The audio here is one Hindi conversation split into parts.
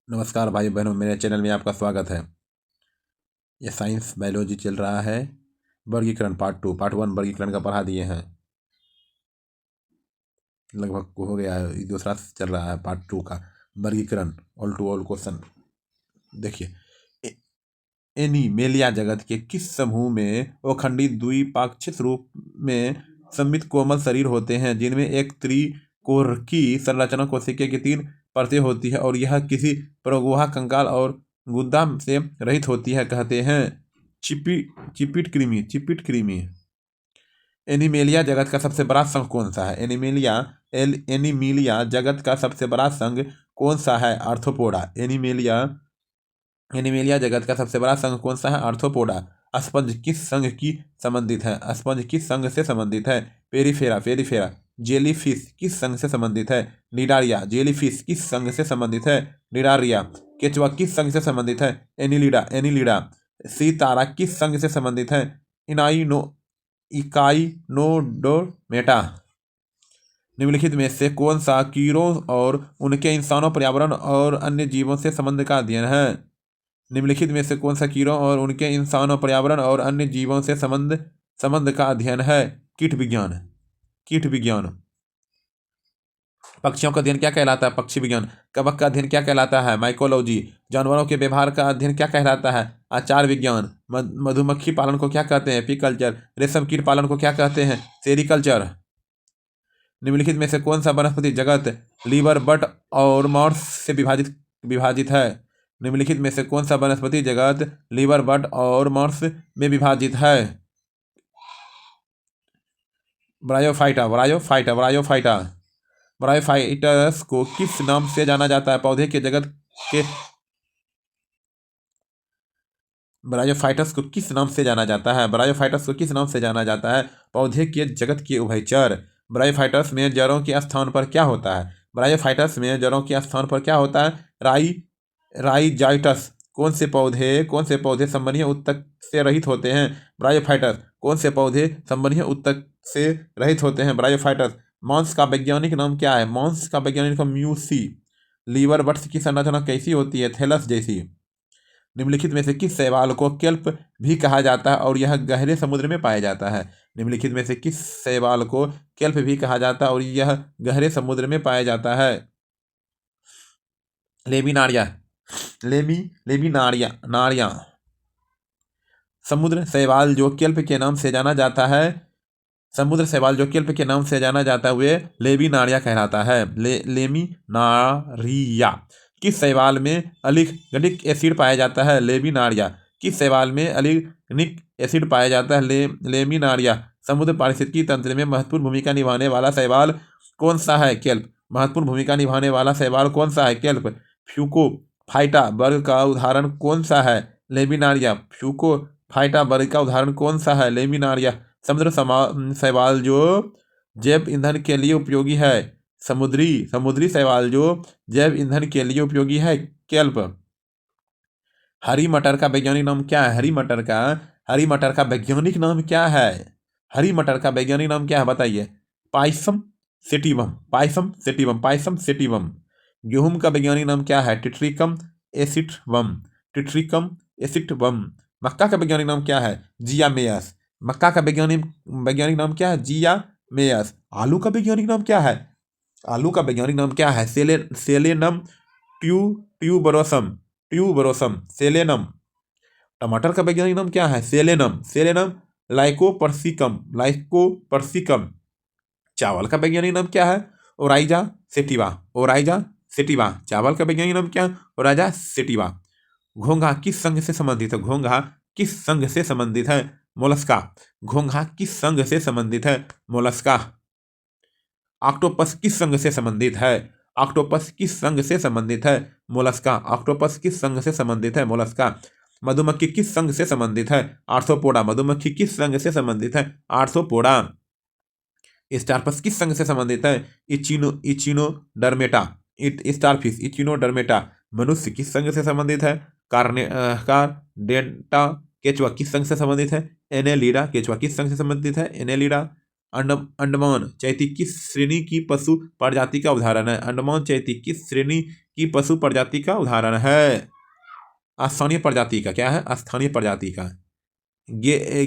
नमस्कार भाई बहनों, मेरे चैनल में आपका स्वागत है। ये साइंस बायोलॉजी चल रहा है। वर्गीकरण पार्ट 1 वर्गीकरण का पढ़ा दिए हैं। लगभग हो गया है, ये दूसरा चल रहा है पार्ट 2 का वर्गीकरण। ऑल टू ऑल क्वेश्चन देखिए। एनिमेलिया जगत के किस समूह में अखंडित द्विपाक्षिक रूप में सममित कोमल शरीर होते हैं, जिनमें एक त्रिकोणीय संरचना कोशिका की 3 परतें होती है और यह किसी प्रगुहा, कंकाल और गुदा से रहित होती है, कहते हैं चिपिट कृमि। एनिमेलिया जगत का सबसे बड़ा संघ कौन सा है? एनिमिलिया जगत का सबसे बड़ा संघ कौन सा है? आर्थ्रोपोडा। एनिमेलिया जगत का सबसे बड़ा संघ कौन सा है? आर्थ्रोपोडा। स्पंज किस संघ की संबंधित है? स्पंज किस संघ से संबंधित है? पेरिफेरा। जेलीफिश किस संघ से संबंधित है? निडारिया। जेलीफिश किस संघ से संबंधित है? निडारिया। केचुआ किस संघ से संबंधित है? एनिलिडा। सितारा किस संघ से संबंधित है? इकाइनोडोर्मेटा। निम्नलिखित में से कौन सा कीड़ों और उनके इंसानों, पर्यावरण और अन्य जीवों से संबंध का अध्ययन है? निम्नलिखित में से कौन सा कीड़ों और उनके इंसानों, पर्यावरण और अन्य जीवों से संबंध का अध्ययन है? कीट विज्ञान। पक्षियों का अध्ययन क्या कहलाता है? पक्षी विज्ञान। कवक का अध्ययन क्या कहलाता है? माइकोलॉजी। जानवरों के व्यवहार का अध्ययन क्या कहलाता है? आचार विज्ञान। मधुमक्खी पालन को क्या कहते हैं? एपीकल्चर। रेशम कीट पालन को क्या कहते हैं? सेरिकल्चर। निम्नलिखित में से कौन सा वनस्पति जगत लीवर, बट और मांस से विभाजित है? निम्नलिखित में से कौन सा वनस्पति जगत लीवर, बट और मांस में विभाजित है? ब्रायोफाइटस को किस नाम से जाना जाता है? पौधे के जगत के ब्रायोफाइटस को किस नाम से जाना जाता है? पौधे के जगत के उभयचर। ब्रायोफाइटस में जड़ों के स्थान पर क्या होता है? राइजाइटस। कौन से पौधे संवहनीय ऊतक से रहित होते हैं? ब्रायोफाइटस। कौन से पौधे संवहनीय ऊतक से रहित होते हैं? ब्रायोफाइटस। मांस का वैज्ञानिक नाम क्या है? म्यूसी। लीवर बट्स की संरचना कैसी होती है? थैलस जैसी। निम्नलिखित में से किस शैवाल को केल्प भी कहा जाता है और यह गहरे समुद्र में पाया जाता है? निम्नलिखित में से किस शैवाल को केल्प भी कहा जाता है और यह गहरे समुद्र में पाया जाता है? लेमिनारिया। समुद्र शैवाल जो केल्प के नाम से जाना जाता है वे लेमिनारिया कहलाता है। लेमिनारिया। किस शैवाल में अलिग्निक एसिड पाया जाता है? लेमिनारिया। किस शैवाल में अलिग्निक एसिड पाया जाता है? लेमिनारिया। समुद्र पारिस्थितिकी तंत्र में महत्वपूर्ण भूमिका निभाने वाला शैवाल कौन सा है? केल्प। महत्वपूर्ण भूमिका निभाने वाला शैवाल कौन सा है? केल्प। फ्यूकोफाइटा वर्ग का उदाहरण कौन सा है? लेमिनारिया। फ्यूकोफाइटा वर्ग का उदाहरण कौन सा है? लेमिनारिया। समुद्र शैवाल जो जैव ईंधन के लिए उपयोगी है? समुद्री शैवाल जो जैव ईंधन के लिए उपयोगी है? केल्प। हरी मटर का वैज्ञानिक नाम क्या है? हरी मटर का वैज्ञानिक नाम क्या है? बताइए। Pisum sativum. गेहूं का वैज्ञानिक नाम क्या है? टिट्रिकम एसिटिवम। मक्का का वैज्ञानिक नाम क्या है? जिया मेयस। आलू का वैज्ञानिक नाम क्या है? सेलेनम ट्यूबरोसम। टमाटर का वैज्ञानिक नाम क्या है? सेलेनम लाइकोपर्सिकम। चावल का वैज्ञानिक नाम क्या है? Oryza sativa. चावल का वैज्ञानिक नाम क्या है? Oryza sativa. घोंघा किस संघ से संबंधित है? मोलस्का। घोंघा किस संघ से संबंधित है? मोलस्का। ऑक्टोपस किस संघ से संबंधित है? मोलस्का। मधुमक्खी किस संघ से संबंधित है? आर्थ्रोपोडा। स्टारफिश किस संघ से संबंधित है? इचिनोडर्मेटा। मनुष्य किस संघ से संबंधित है? कार्डेंटा। केचुआ किस संघ से संबंधित है? एनेलिडा। केचुआ किस संघ से संबंधित है? एनेलिडा। अंडमान चैती किस श्रेणी की पशु प्रजाति का उदाहरण है? अंडमान चैती किस श्रेणी की पशु प्रजाति का उदाहरण है? स्थानीय प्रजाति का। क्या है? स्थानीय प्रजाति का।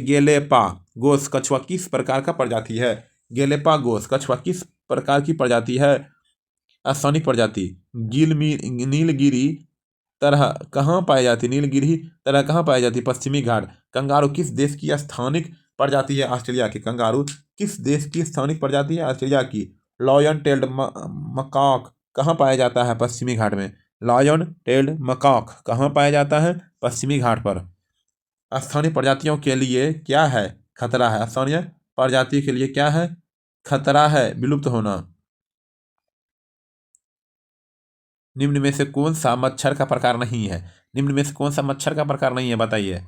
गेलेपागोस कछुआ किस प्रकार का प्रजाति है? गेलेपागोस कछुआ किस प्रकार की प्रजाति है? स्थानीय प्रजाति। नीलगिरी तरह कहाँ पाई जाती? नीलगिरी तरह कहाँ पाई जाती? पश्चिमी घाट। कंगारू किस देश की स्थानिक प्रजाति है? ऑस्ट्रेलिया की। कंगारू किस देश की स्थानिक प्रजाति है? ऑस्ट्रेलिया की। लॉयन टेल्ड मकॉक कहाँ पाया जाता है? पश्चिमी घाट में। लॉयन टेल्ड मकॉक कहाँ पाया जाता है? पश्चिमी घाट पर। स्थानीय प्रजातियों के लिए क्या है? खतरा है। स्थानीय प्रजाति के लिए क्या है? खतरा है, विलुप्त होना। निम्न में से कौन सा मच्छर का प्रकार नहीं है? निम्न में से कौन सा मच्छर का प्रकार नहीं है, बताइए।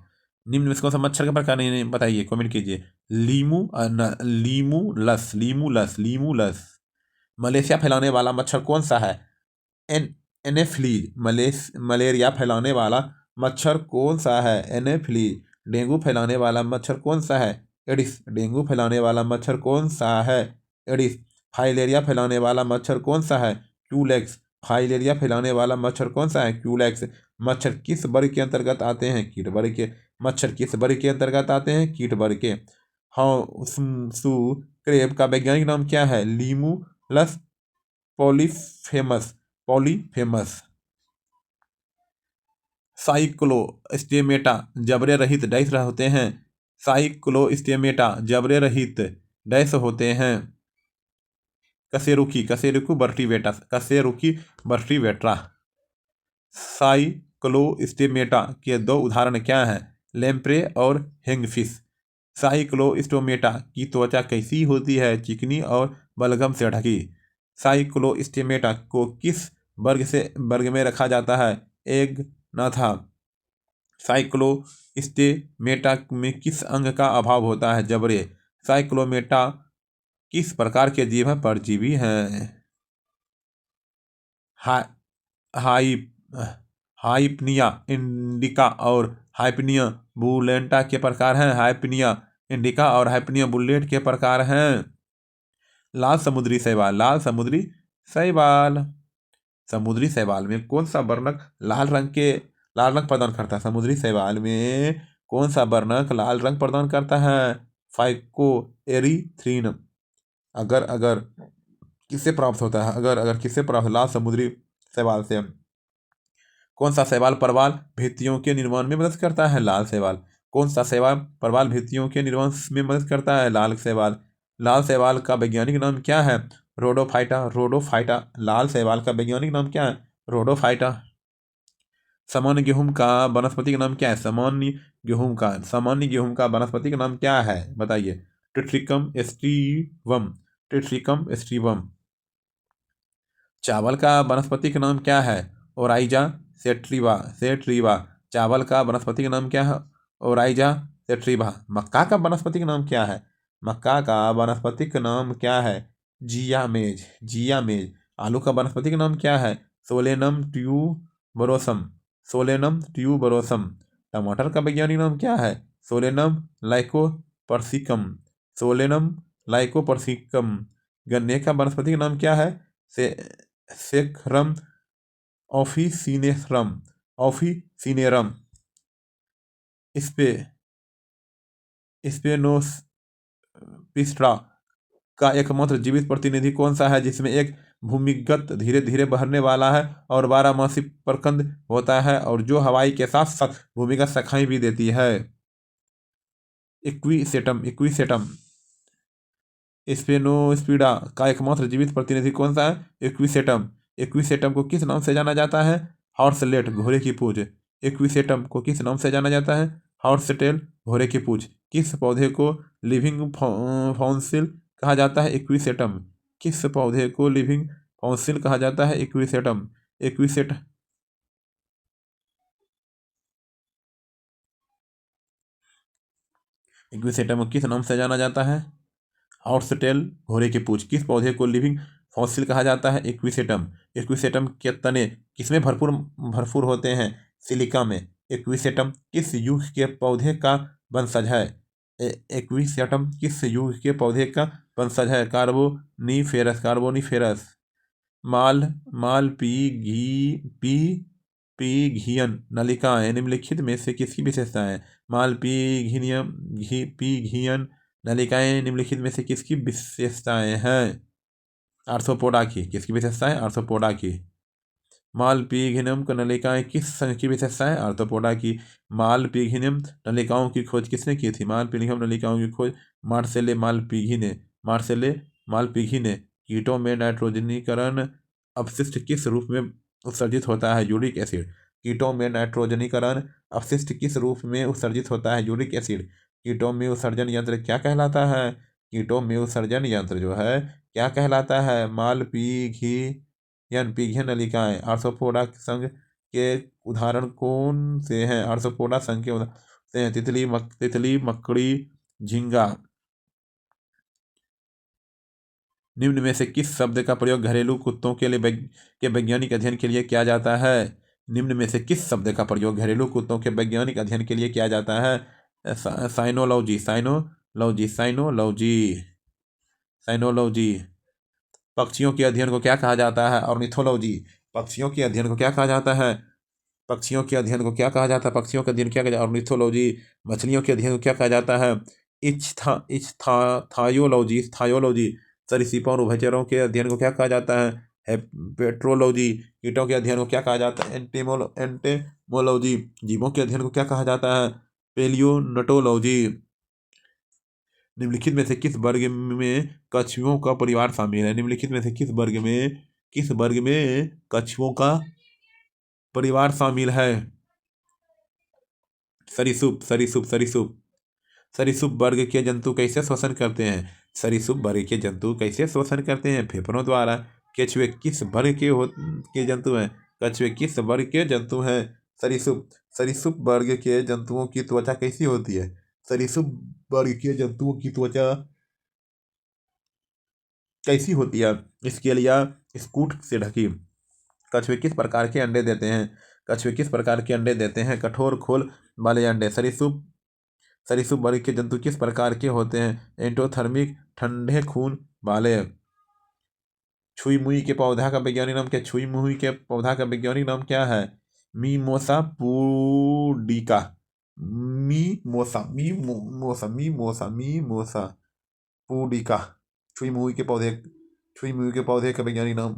निम्न में से कौन सा मच्छर का प्रकार नहीं है, बताइए, कमेंट कीजिए। लीमूलस। मलेशिया फैलाने वाला मच्छर कौन सा है? एनेफ्लीज। मलेरिया फैलाने वाला मच्छर कौन सा है? एनेफ्लीज। डेंगू फैलाने वाला मच्छर कौन सा है? एडिस। डेंगू फैलाने वाला मच्छर कौन सा है? एडिस। फाइलेरिया फैलाने वाला मच्छर कौन सा है? क्यूलेक्स। फाइलेरिया फैलाने वाला मच्छर कौन सा है? क्यूलेक्स। मच्छर किस वर्ग के अंतर्गत आते हैं? कीट वर्ग के। मच्छर किस वर्ग के अंतर्गत आते हैं? कीट वर्ग के। हाउसू क्रेब का वैज्ञानिक नाम क्या है? लीमूलस पॉलीफेमस। साइक्लोस्टेमेटा जबरे रहित डैश होते हैं। साइक्लोस्टेमेटा जबरे रहित डैश होते हैं। कशेरुकी वर्टिब्रेटा। साइक्लोस्टेमेटा के दो उदाहरण क्या हैं? लैम्प्रे और हैंगफिश। साइक्लोस्टोमेटा की त्वचा कैसी होती है? चिकनी और बलगम से ढकी। साइक्लोस्टेमेटा को किस वर्ग में रखा जाता है? एग्नाथा। साइक्लोस्टेमेटा में किस अंग का अभाव होता है? जबड़े। साइक्लोमेटा किस प्रकार के जीव हैं? परजीवी हैं। हाइपनिया इंडिका और हाइपनिया बुलेंटा के प्रकार हैं। हाइपनिया इंडिका और हाइपनिया बुलेट के प्रकार हैं। लाल समुद्री शैवाल। समुद्री शैवाल में कौन सा वर्णक लाल रंग प्रदान करता है? समुद्री शैवाल में कौन सा वर्णक लाल रंग प्रदान करता है? फाइकोएरिथ्रिन। अगर किससे प्राप्त होता है? अगर किससे प्राप्त? लाल समुद्री शैवाल से। कौन सा शैवाल प्रवाल भित्तियों के निर्माण में मदद करता है? लाल शैवाल। कौन सा शैवाल प्रवाल भित्तियों के निर्माण में मदद करता है? लाल शैवाल। लाल शैवाल का वैज्ञानिक नाम क्या है? रोडोफाइटा। लाल शैवाल का वैज्ञानिक नाम क्या है? रोडोफाइटा। सामान्य गेहूं का वनस्पतिक नाम क्या है? सामान्य गेहूं का वनस्पतिक नाम क्या है, बताइए। Triticum aestivum. चावल का वनस्पतिक नाम क्या है? ओराइजा सेट्रीवा। चावल का वनस्पतिक नाम क्या है? ओराइजा सेट्रीवा। मक्का का वनस्पतिक नाम क्या है? मक्का का वनस्पतिक नाम क्या है? जियामेज। आलू का वनस्पतिक नाम क्या है? Solanum tuberosum. टमाटर का वैज्ञानिक नाम क्या है? Solanum lycopersicum. गन्ने का वनस्पतिक नाम क्या है? सेखरम ऑफिसिनेरम। स्पेनोपिस्ट्रा का एकमात्र जीवित प्रतिनिधि कौन सा है जिसमें एक भूमिगत धीरे धीरे बढ़ने वाला है और 12 मासी प्रकंद होता है और जो हवाई के साथ साथ भूमिगत शाखाएं भी देती है? इक्विसेटम। स्पेनोस्पिडा का एकमात्र जीवित प्रतिनिधि कौन सा है? इक्विसेटम को किस नाम से जाना जाता है? हॉर्सलेट, घोड़े की पूंछ। इक्विसेटम को किस नाम से जाना जाता है? हॉर्सटेल, घोड़े की पूंछ। किस पौधे को लिविंग फॉसिल कहा जाता है? इक्विसेटम। किस पौधे को लिविंग फॉसिल कहा जाता है? इक्विसेटम। इक्विसेटम को किस नाम से जाना जाता है? हॉर्सटेल, घोड़े की पूंछ। किस पौधे को लिविंग फॉसिल कहा जाता है? इक्विसेटम। इक्विसेटम के तने किसमें भरपूर होते हैं? सिलिका में। इक्विसेटम किस युग के पौधे का वंशज है? इक्विसेटम किस युग के पौधे का वंशज है। कार्बोनीफेरस। मालपीघियन नलिकाएं निम्नलिखित में से किसकी विशेषता है? मालपीघियन नलिकाएं निम्नलिखित में से किसकी विशेषताएं हैं? आर्थ्रोपोडा की। किसकी विशेषता है? आर्थ्रोपोडा की। मालपीघियम नलिकाएं किस संघ की विशेषता है? आर्थ्रोपोडा की। मालपीघियम नलिकाओं की खोज किसने की थी? मालपीघियम नलिकाओं की खोज मार्सेले मालपीघी ने। कीटों में नाइट्रोजनीकरण अपशिष्ट किस रूप में उत्सर्जित होता है? Uric acid. कीटों में नाइट्रोजनीकरण अपशिष्ट किस रूप में उत्सर्जित होता है? Uric acid. कीटों में उत्सर्जन यंत्र क्या कहलाता है? कीटों में उत्सर्जन यंत्र जो है क्या कहलाता है? पीघियन नलिकाएं आर्थ्रोपोडा संघ के उदाहरण कौन से हैं? आर्थ्रोपोडा संघ के उदाहरण से हैं तितली, मकड़ी, झींगा। निम्न में से किस शब्द का प्रयोग घरेलू कुत्तों के वैज्ञानिक अध्ययन के लिए किया जाता है? निम्न में से किस शब्द का प्रयोग घरेलू कुत्तों के वैज्ञानिक अध्ययन के लिए किया जाता है? साइनोलॉजी। पक्षियों के अध्ययन को क्या कहा जाता है? ऑर्निथोलॉजी। पक्षियों के अध्ययन को क्या कहा जाता है? पक्षियों के अध्ययन को क्या कहा जाता है? पक्षियों के अध्ययन क्या कहा जाता है? ऑर्निथोलॉजी। मछलियों के अध्ययन को क्या कहा जाता है? थायोलॉजी। सरीसृपों और उभयचरों के अध्ययन को क्या कहा जाता है? हेपेट्रोलॉजी। कीटों के अध्ययन को क्या कहा जाता है? एंटेमोलॉजी। जीवों के अध्ययन को क्या कहा जाता है? पेलियोनटोलॉजी। निम्नलिखित में से किस वर्ग में कछुओं का परिवार शामिल है? निम्नलिखित में से किस वर्ग में कछुओं का परिवार शामिल है? सरीसृप वर्ग के जंतु कैसे श्वसन करते हैं? सरीसृप वर्ग के जंतु कैसे श्वसन करते हैं? फेफड़ों द्वारा। केचुए किस वर्ग के जंतु हैं? कछुए किस वर्ग के जंतु हैं? सरीसृप वर्ग के जंतुओं की त्वचा कैसी होती है? सरीसृप वर्ग के जंतुओं की त्वचा कैसी होती है? स्केलिया स्कूट से ढकी। कछुए किस प्रकार के अंडे देते हैं? कछुए किस प्रकार के अंडे देते हैं? कठोर खोल वाले अंडे। सरीसृप वर्ग के जंतु किस प्रकार के होते हैं? एंडोथर्मिक ठंडे खून वाले। छुई मुई के पौधा का वैज्ञानिक नाम क्या है? छुई मुई के पौधा का वैज्ञानिक नाम क्या है? मीमोसा पुडिका। मीमोसा पुडिका। छुई मुई के पौधे का वैज्ञानिक नाम।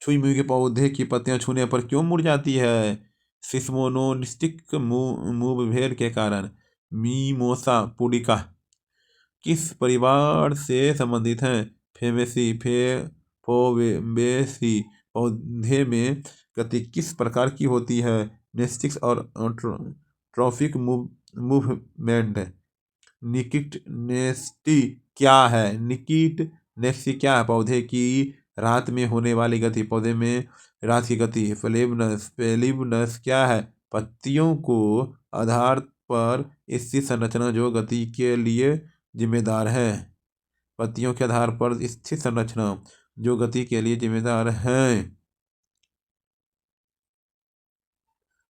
छुई मुई के पौधे की पत्तियां छूने पर क्यों मुरझाती है? सिस्मोनोस्टिक मूवभेद के कारण। मीमोसा पुडिका किस परिवार से संबंधित हैं? फोबेसी। पौधे में गति किस प्रकार की होती है? नेस्टिक्स और ट्रॉफिक मूवमेंट। निकिट नेस्टी क्या है? पौधे की रात में होने वाली गति। पौधे में रात की गति। फेलिब्नस क्या है? पत्तियों को आधार पर स्थित संरचना जो गति के लिए जिम्मेदार है। पत्तियों के आधार पर स्थित संरचना जो गति के लिए जिम्मेदार है।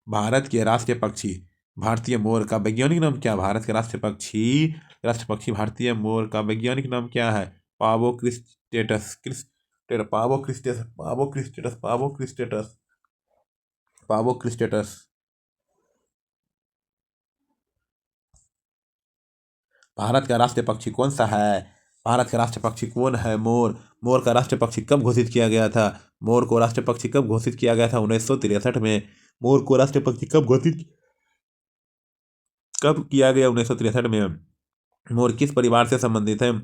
भारत के राष्ट्रीय पक्षी भारतीय मोर का वैज्ञानिक नाम क्या? भारत के राष्ट्रीय पक्षी भारतीय मोर का वैज्ञानिक नाम क्या है? पावोक्रिस्टेटस। भारत का राष्ट्रीय पक्षी कौन सा है? भारत का राष्ट्रीय पक्षी कौन है? मोर का राष्ट्रीय पक्षी कब घोषित किया गया था? मोर को राष्ट्रीय पक्षी कब घोषित किया गया था? 1963 में। मोर को राष्ट्रीय पक्षी कब किया गया? 1963 में। मोर किस परिवार से संबंधित है?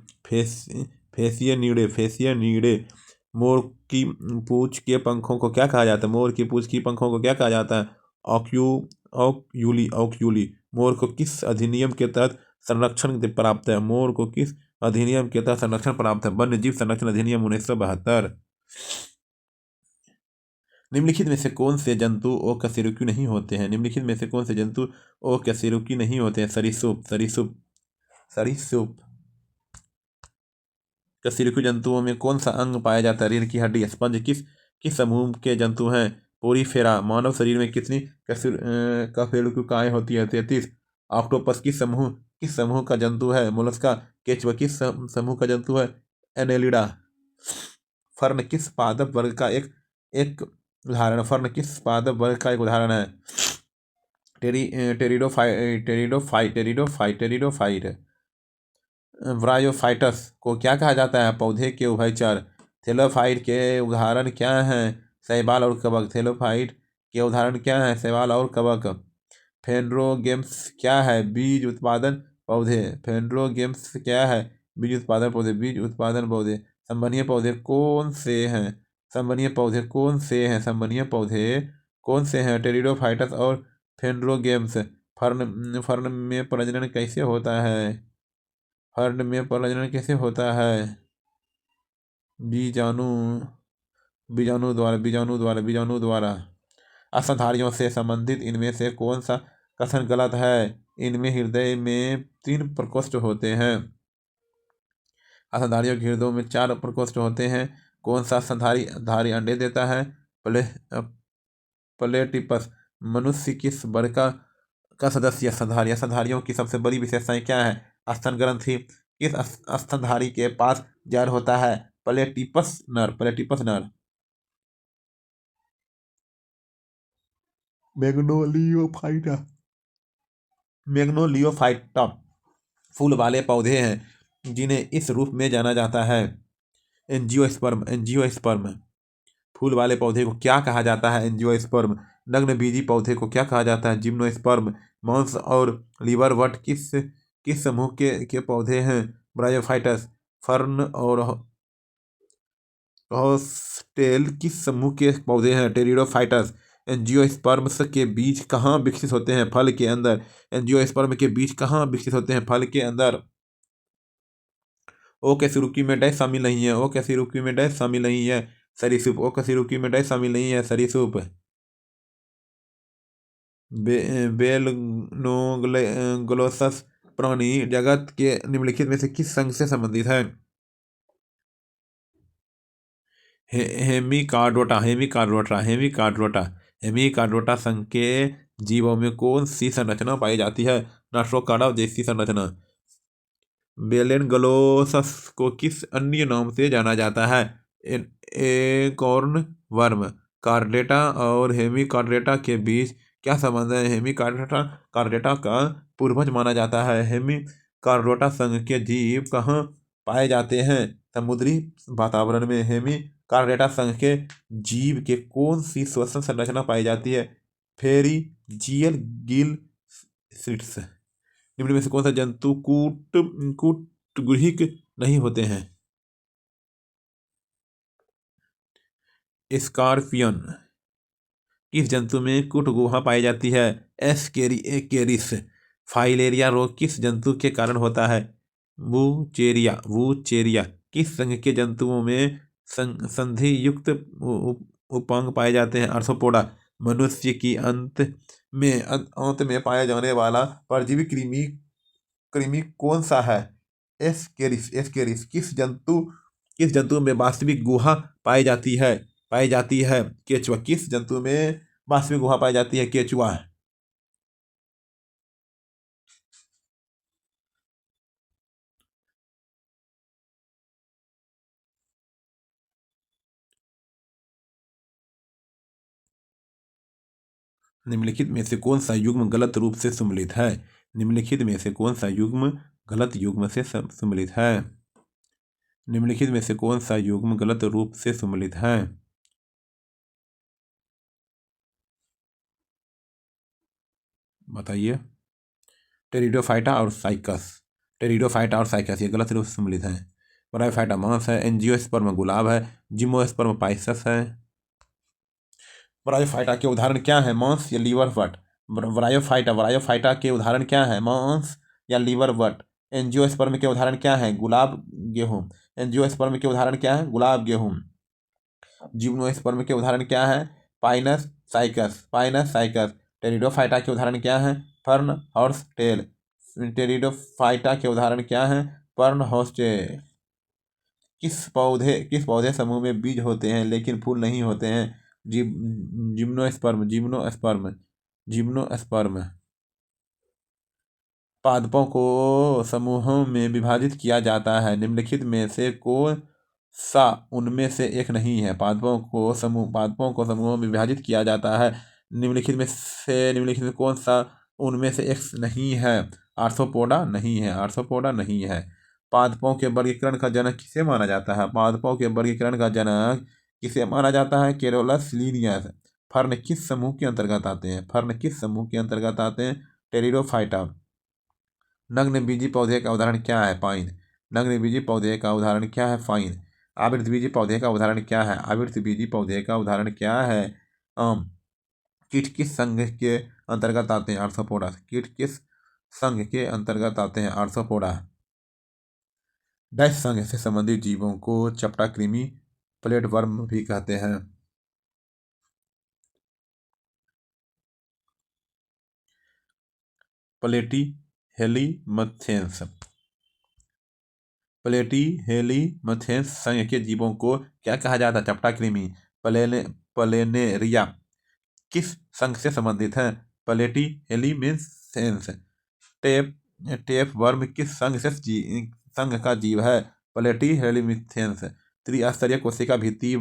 फेसियनिडे। मोर की पूंछ के पंखों को क्या कहा जाता है? मोर की पूंछ की पंखों को क्या कहा जाता है? ऑक्यूली। मोर को किस अधिनियम के तहत संरक्षण प्राप्त है? मोर को किस अधिनियम के तहत संरक्षण प्राप्त है? वन्य जीव संरक्षण अधिनियम 1972। निम्नलिखित में से कौन से जंतु ओकशेरुकी नहीं होते हैं? निम्नलिखित में से कौन से जंतु ओकशेरुकी नहीं होते हैं? सरीसृप। कशेरुकी जंतुओं में कौन सा अंग पाया जाता है? रीढ़ की हड्डी। स्पंज किस समूह के जंतु हैं? पोरीफेरा। मानव शरीर में कितनी कशेरुकियाएं होती है? 33। ऑक्टोपस किस समूह किस समूह का जंतु है? मोलस्का। केचुआ किस समूह का जंतु है? एनेलिडा। फर्न किस पादप वर्ग का एक एक उदाहरण? फर्न किस पादप वर्ग का एक उदाहरण है? टेरिडोफाइट। ब्रायोफाइटस को क्या कहा जाता है? पौधे के उभयचर। थेलोफाइट के उदाहरण क्या हैं? शैवाल और कवक। थेलोफाइट के उदाहरण क्या हैं? शैवाल और कवक। फेनोगेम्स क्या है? बीज उत्पादन पौधे। फेनोगेम्स क्या है? बीज उत्पादन पौधे। बीज उत्पादन पौधे। संवहनीय पौधे कौन से हैं? संवहनीय पौधे कौन से हैं? संवहनीय पौधे कौन से हैं? टेरिडोफाइटस और फेनोगेम्स। फर्न में प्रजनन कैसे होता है? फर्न में प्रजनन कैसे होता है? बीजाणु बीजाणु द्वारा। स्तनधारियों से संबंधित इनमें से कौन सा कथन गलत है? इनमें हृदय में 3 प्रकोष्ठ होते हैं। स्तनधारियों के हृदय में 4 प्रकोष्ठ होते हैं। कौन सा स्तनधारी अंडे देता है? प्लेटिपस। मनुष्य किस वर्ग का सदस्य स्तनधारी? स्तनधारियों की सबसे बड़ी विशेषताएं क्या है? स्तन ग्रंथि। किस स्तनधारी के पास जड़ होता है? प्लेटिपस नर। मैग्नोलियोफाइटा। मैग्नोलियोफाइटा फूल वाले पौधे हैं जिन्हें इस रूप में जाना जाता है। एंजियोस्पर्म। फूल वाले पौधे को क्या कहा जाता है? एंजियोस्पर्म। नग्नबीजी पौधे को क्या कहा जाता है? जिम्नोस्पर्म। मॉन्स और लीवरवट किस समूह के पौधे हैं? ब्रायोफाइटस। फर्न और हॉस्टेल किस समूह के पौधे हैं? टेरिडोफाइटस। एंजियोस्पर्म्स के बीज कहाँ विकसित होते हैं? फल के अंदर। एंजियोस्पर्म के बीज कहाँ विकसित होते हैं? फल के अंदर। ओ कैसिरुकी में डैश शामिल नहीं है। ओ कैसिरुकी में डैश शामिल नहीं है। सरीसृप। ओ कैसिरुकी में डैश शामिल नहीं है। सरीसृप। बेलनोग्लोसस प्राणी जगत के निम्नलिखित में से किस संघ से संबंधित है? हेमिकार्डोटा संघ के जीवों में कौन सी संरचना पाई जाती है? नाट्रोकार्डा जैसी संरचना। बेलेनग्लोसस को किस अन्य नाम से जाना जाता है? Acorn worm. कार्डेटा और हेमिकार्डेटा के बीच क्या संबंध है? हेमिकार्डेटा का पूर्वज माना जाता है। हेमिकार्डोटा संघ के जीव कहाँ पाए जाते हैं? समुद्री वातावरण में। हेमिकार्डेटा संघ के जीव के कौन सी श्वसन संरचना पाई जाती है? फेरिजियल गिल स्लिट्स। निम्न में से कौन सा जंतु कूटगृहिक नहीं होते हैं? स्कॉर्पियन। किस जंतु में कूट गुहा पाई जाती है? एस्केरिस। फाइलेरिया रोग किस जंतु के कारण होता है? वूचेरिया। किस संघ के जंतुओं में संधि युक्त उपांग पाए जाते हैं? आर्थ्रोपोडा। मनुष्य की अंत में पाया जाने वाला परजीवी कृमि कौन सा है? एस्केरिस। किस जंतु में वास्तविक गुहा पाई जाती है? केचुआ। किस जंतु में वास्तविक गुहा पाई जाती है? केचुआ। निम्नलिखित में से कौन सा युग्म गलत रूप से सम्मिलित है? निम्नलिखित में से कौन सा युग्म गलत युग्म से सम्मिलित है? निम्नलिखित में से कौन सा युग्म गलत रूप से सम्मिलित है? बताइए। टेरिडोफाइटा और साइकस ये गलत रूप से सम्मिलित है। ब्रायोफाइटा मांस है। एंजियोस्पर्म गुलाब है। जिम्नोस्पर्म पाइसस है। ब्रायोफाइटा के उदाहरण क्या है? मांस या लीवर वट। ब्रायोफाइटा के उदाहरण क्या है? मांस या लीवर वट। एंजियोस्पर्म के उदाहरण क्या है? गुलाब गेहूं। एंजियोस्पर्म के उदाहरण क्या है? गुलाब गेहूं। जिम्नोस्पर्म के उदाहरण क्या है? Pinus cycas. टेरिडोफाइटा के उदाहरण क्या है? Fern horse tell. टेरिडोफाइटा के उदाहरण क्या है? Fern horsetail. किस पौधे समूह में बीज होते हैं लेकिन फूल नहीं होते हैं? जिम्नोस्पर्म। पादपों को समूहों में विभाजित किया जाता है, निम्नलिखित में से कौन सा उनमें से एक नहीं है? पादपों को समूहों में विभाजित किया जाता है, निम्नलिखित में कौन सा उनमें से एक नहीं है? आर्थ्रोपोडा नहीं है, आर्थ्रोपोडा नहीं है। पादपों के वर्गीकरण का जनक किसे माना जाता है? पादपों के वर्गीकरण का जनक किसे माना जाता है? Carolus Linnaeus. फर्न किस समूह के अंतर्गत आते हैं? फर्न किस समूह के अंतर्गत आते हैं? टेरिडोफाइटा। नग्नबीजी पौधे का उदाहरण क्या है? पाइन। नग्नबीजी पौधे का उदाहरण क्या है? फाइन। आवृतबीजी पौधे का उदाहरण क्या है? आवृतबीजी पौधे का उदाहरण क्या है? आम। कीट किस संघ के अंतर्गत आते हैं? आर्थ्रोपोडा। कीट किस संघ के अंतर्गत आते हैं? आर्थ्रोपोडा। डैश संघ से संबंधित जीवों को चपटा कृमि, प्लेटवर्म भी कहते हैं। प्लेटीहेलीमथेंस। प्लेटीहेलीमथेंस संघ के जीवों को क्या कहा जाता है? चपटा कृमि। प्लेनेरिया किस संघ से संबंधित है? प्लेटीहेलीमथेंस। टेप टेपवर्म किस संघ का जीव है? प्लेटीहेलीमथेंस। त्रिस्तरीय कोशिका भित्ति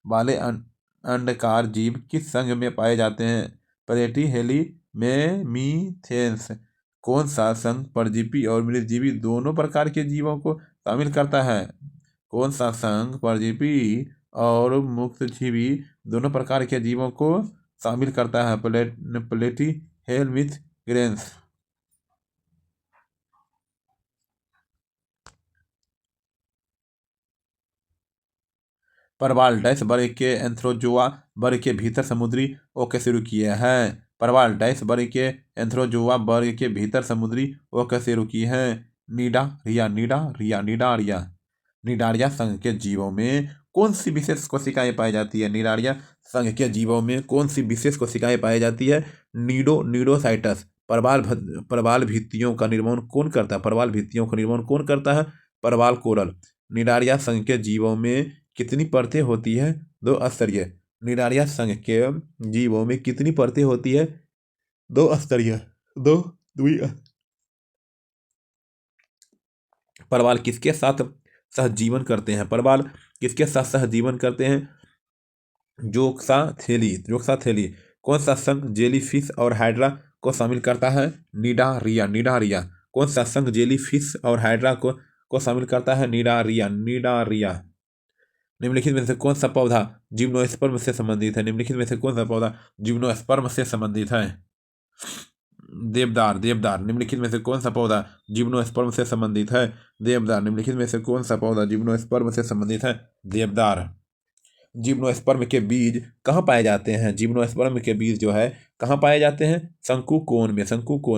वाले अंडाकार जीव किस संघ में पाए जाते हैं? प्लेटीहेलीमेमिथेंस। कौन सा संघ परजीवी और मृतजीवी दोनों प्रकार के जीवों को शामिल करता है? कौन सा संघ परजीवी और मुक्तजीवी दोनों प्रकार के जीवों को शामिल करता है? प्लेटीहेलमिथेंस। परवाल डैश वर्ग के एंथ्रोजोआ वर्ग के भीतर समुद्री ओके शुरू किए हैं। परवाल डैश वर्ग के एंथ्रोजोआ वर्ग के भीतर समुद्री ओके शुरू की है। निडारिया निडारिया संघ के जीवों में कौन सी विशेष कोशिकाएं पाई जाती है? निडारिया संघ के जीवों में कौन सी विशेष कोशिकाएं पाई जाती है? नीडोसाइटस। परवाल भित्तियों का निर्माण कौन करता है? परवाल भित्तियों का निर्माण कौन करता है? परवाल कोरल। निडारिया संघ के जीवों में कितनी परतें होती है? 2 स्तरीय। निडारिया संघ के जीवों में कितनी परतें होती है? 2 स्तरीय। दो द्वि। परवाल किसके साथ सहजीवन करते हैं? परवाल किसके साथ सहजीवन करते हैं? जोक्साथेली। कौन सा संघ जेलीफिश और हाइड्रा को शामिल करता है? निडारिया। कौन सा संघ जेलीफिश और हाइड्रा को शामिल करता है? निडारिया। निम्नलिखित में से कौन सा पौधा जिम्नोस्पर्म से संबंधित है? निम्नलिखित में से कौन सा पौधा जिम्नोस्पर्म से संबंधित है? देवदार। निम्नलिखित में से कौन सा पौधा जिम्नोस्पर्म से संबंधित है? देवदार। निम्नलिखित में से कौन सा पौधा जिम्नोस्पर्म से संबंधित है? देवदार। जिम्नोस्पर्म के बीज कहाँ पाए जाते हैं? जिम्नोस्पर्म के बीज जो है कहाँ पाए जाते हैं? शंकुकोण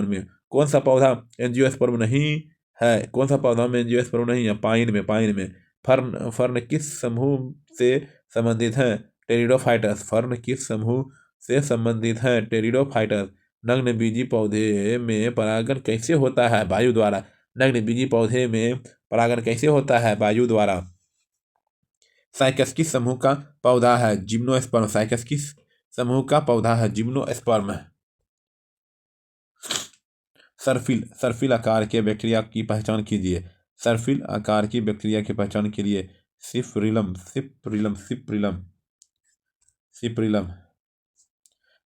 में। कौन सा पौधा एंजियोस्पर्म नहीं है? कौन सा पौधा में एंजियोस्पर्म नहीं है? पाइन में। फर्न किस समूह से संबंधित है? टेरिडोफाइटस। फर्न किस समूह से संबंधित है? टेरिडोफाइटस। नग्नबीजी पौधे में परागण कैसे होता है? वायु द्वारा। नग्नबीजी पौधे में परागण कैसे होता है? वायु द्वारा। साइकस किस समूह का पौधा है? जिम्नोस्पर्म। साइकस किस समूह का पौधा है? जिम्नोस्पर्म। सर्फिल आकार के बैक्टीरिया की पहचान कीजिए। सर्फिल आकार की बैक्टीरिया की पहचान के लिए सिप्रिलम।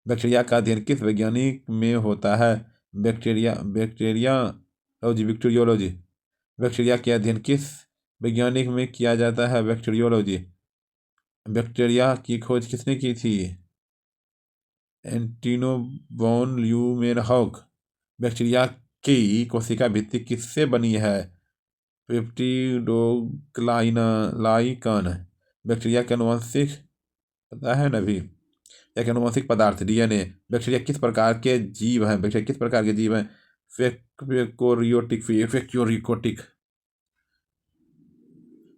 बैक्टीरिया का अध्ययन किस वैज्ञानिक में होता है? बैक्टीरियोलॉजी। बैक्टीरिया के अध्ययन किस वैज्ञानिक में किया जाता है? बैक्टीरियोलॉजी। बैक्टीरिया की खोज किसने की थी? Antoine von ल्यूमेनहॉक। बैक्टीरिया की कोशिका भित्ति किससे बनी है? पेप्टिडोग्लाइकन। बैक्टीरिया के आनुवंशिक पता है ना भी? एक आनुवंशिक पदार्थ डीएनए। बैक्टीरिया किस प्रकार के जीव हैं? फ़ैक्योरियोटिक।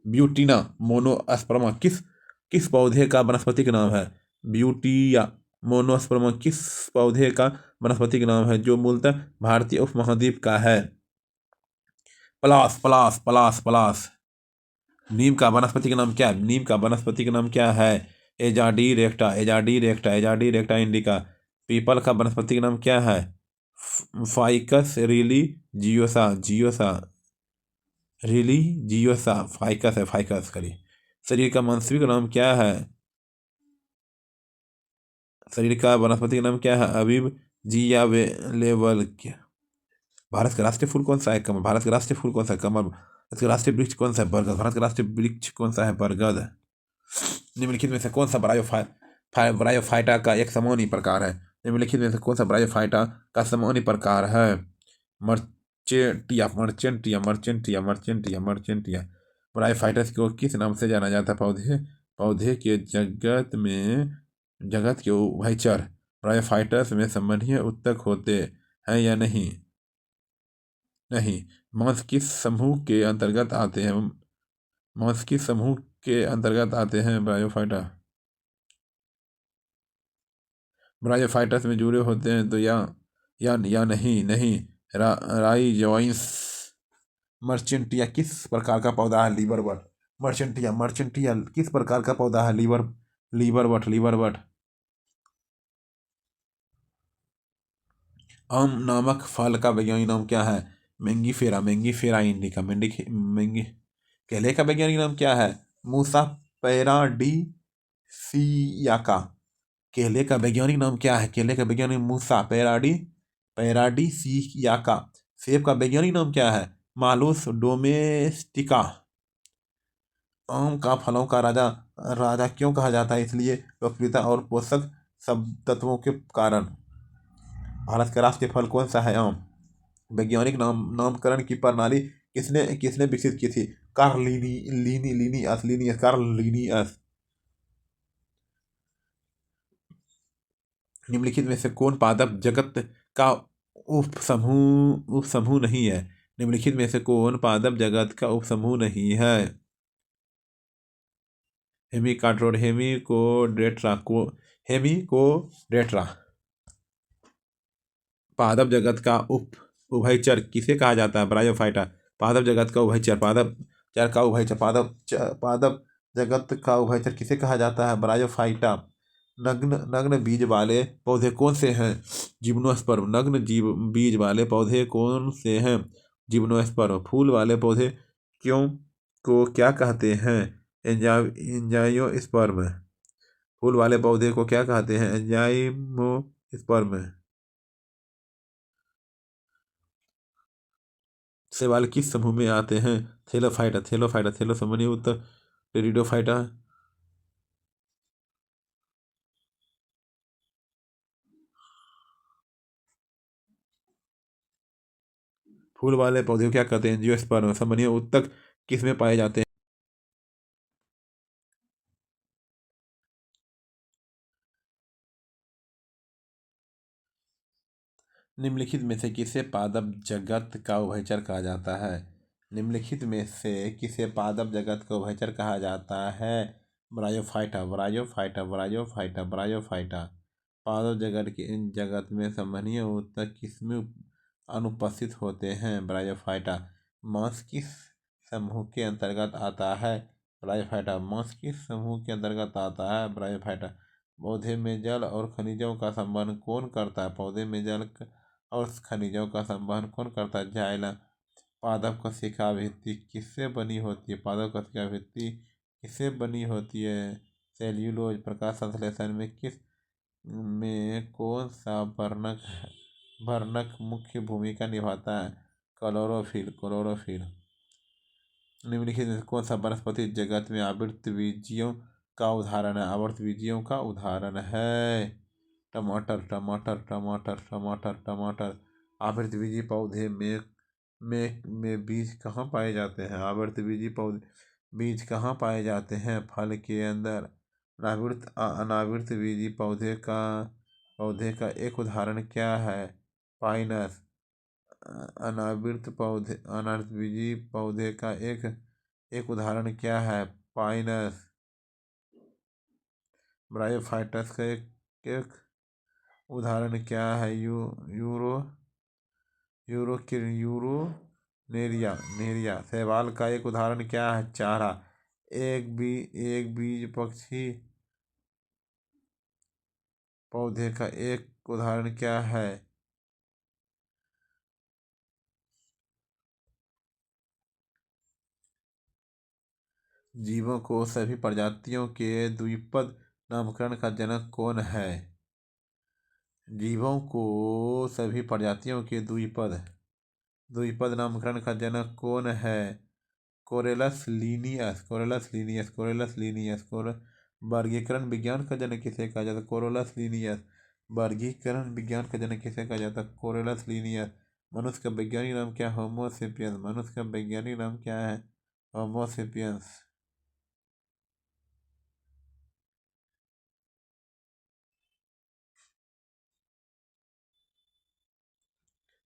ब्यूटीना मोनोस्पर्मा किस पौधे का वनस्पतिक नाम है? ब्यूटिया मोनोस्पर्मा किस पौधे का वनस्पतिक नाम है जो मूलतः भारतीय उपमहाद्वीप का है? पलास। नीम का वनस्पतिक नाम क्या है? एजाडी रेक्टा इंडिका। पीपल का वनस्पतिक नाम क्या है? फाइकस रिलीजियोसा जियोसा रिलीजियोसा फाइकस है, फाइकस करिए। शरीर का वास्तविक नाम क्या है? शरीर का वनस्पति नाम क्या है? अबीब जिया लेवल क्या? भारत का राष्ट्रीय फूल कौन सा है? कमल। भारत का राष्ट्रीय फूल कौन सा है? कमल। भारत का राष्ट्रीय वृक्ष कौन सा है? बरगद। भारत का राष्ट्रीय वृक्ष कौन सा है? बरगद। निम्नलिखित में से कौन सा ब्रायोफाइटा का एक समूह प्रकार है? निम्नलिखित में से कौन सा ब्रायोफाइटा का समूह प्रकार है? मर्चेंटिया। ब्रायोफाइटस को किस नाम से जाना जाता है? पौधे पौधे के जगत के उभयचर ब्रायोफाइटस में संबंधीय उत्तक होते हैं या नहीं? नहीं। मांस किस समूह के अंतर्गत आते हैं? मांस किस समूह के अंतर्गत आते हैं ब्रायोफाइटा? ब्रायोफाइटस में जुड़े होते हैं तो या नहीं। राइजोइंस। मर्चेंटिया किस प्रकार का पौधा है? लीवरबट। मर्चेंटिया किस प्रकार का पौधा है? लीवरबट। आम नामक फल का वैज्ञानिक नाम क्या है? Mangifera indica. मैंगी केले का वैज्ञानिक नाम क्या है? मूसा पैराडीसियाका। केले का वैज्ञानिक नाम क्या है? केले का वैज्ञानिक मूसा पैराडीसियाका। सेब का वैज्ञानिक नाम क्या है? Malus domestica. आम का फलों का राजा राजा क्यों कहा जाता है? इसलिए लोकप्रियता और पोषक सब तत्वों के कारण। भारत का राष्ट्रीय फल कौन सा है? आम। वैज्ञानिक नामकरण की प्रणाली किसने किसने विकसित की थी? Karl Linnaeus. निम्नलिखित में से कौन पादप जगत का उपसमूह नहीं है? निम्नलिखित में से कौन पादप जगत का उपसमूह नहीं है? हेमिकोडेट्रा। पादप जगत का उभयचर किसे कहा जाता है? ब्रायोफाइटा। पादप जगत का उभयचर पादप जगत का उभयचर किसे कहा जाता है? ब्रायोफाइटा। नग्न नग्न बीज वाले पौधे कौन से हैं? जिम्नोस्पर्म। बीज वाले पौधे कौन से हैं? जिम्नोस्पर्म। फूल वाले पौधे क्यों को क्या कहते हैं? एंजाइयोस्पर्म। फूल वाले पौधे को क्या कहते हैं? एंजाइमोस्पर्म। शैवाल किस समूह में आते हैं? थैलोफाइटा समूह उत्तर टेरिडोफाइटा। फूल वाले पौधे को क्या कहते हैं? एंजियोस्पर्म। समूह उत्तक किस में पाए जाते हैं? निम्नलिखित में से किसे पादप जगत का उभयचर कहा जाता है? निम्नलिखित में से किसे पादप जगत का उभयचर कहा जाता है? ब्रायोफाइटा। पादप जगत में संवहनीय ऊतक किसमें अनुपस्थित होते हैं? ब्रायोफाइटा। मांस किस समूह के अंतर्गत आता है? ब्रायोफाइटा। मांस किस समूह के अंतर्गत आता है? ब्रायोफाइटा। पौधे में जल और खनिजों का संबंध कौन करता है? पौधे में जल और खनिजों का संवहन कौन करता है? जाइलम। पादप कोशिका भित्ति किससे बनी होती है? पादप कोशिका भित्ति किससे बनी होती है? सेल्यूलोज। प्रकाश संश्लेषण में कौन सा वर्णक मुख्य भूमिका निभाता है? क्लोरोफिल। निम्नलिखित में कौन सा वनस्पति जगत में आवृतबीजियों का उदाहरण है? आवृतबीजियों का उदाहरण है टमाटर। आवृतबीजी पौधे में बीज कहाँ पाए जाते हैं? आवृतबीजी पौधे बीज कहाँ पाए जाते हैं? फल के अंदर। अनावृतबीजी पौधे का एक उदाहरण क्या है? पाइनस। अनावृतबीजी पौधे का एक उदाहरण क्या है? पाइनस। ब्रायोफाइटस का एक उदाहरण क्या है? यूरोनेरिया। शैवाल का एक उदाहरण क्या है? चारा। एक बीज पक्षी पौधे का एक उदाहरण क्या है? जीवों को सभी प्रजातियों के द्विपद नामकरण का जनक कौन है? जीवों को सभी प्रजातियों के द्विपद द्विपद नामकरण का जनक कौन है? कोरेलस लीनियस, कोरेलस लीनियस, कोरेलस लीनियस। वर्गीकरण विज्ञान का जनक किसे कहा जाता है? कोरेलस लीनियस। वर्गीकरण विज्ञान का जनक किसे कहा जाता है? कोरेलस लीनियस। मनुष्य का वैज्ञानिक नाम क्या है? होमो सेपियंस। मनुष्य का वैज्ञानिक नाम क्या है? होमो सेपियंस।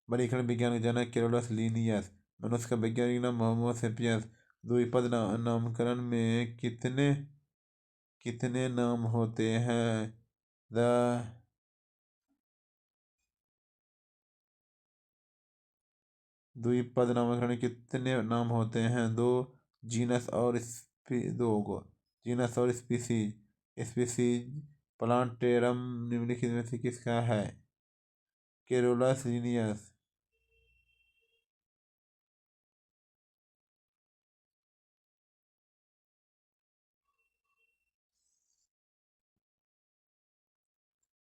वर्गीकरण विज्ञान का जनक कोरेलस लीनियस। मनुष्य का वैज्ञानिक नाम होमो सेपियंस। द्विपद नामकरण में कितने कितने नाम होते हैं? द द्विपद नामकरण कितने नाम होते हैं? दो। जीनस और दो गो जीनस और स्पीसीज। स्पीसीज प्लांटेरम निम्नलिखित में से किसका है? Carolus Linnaeus.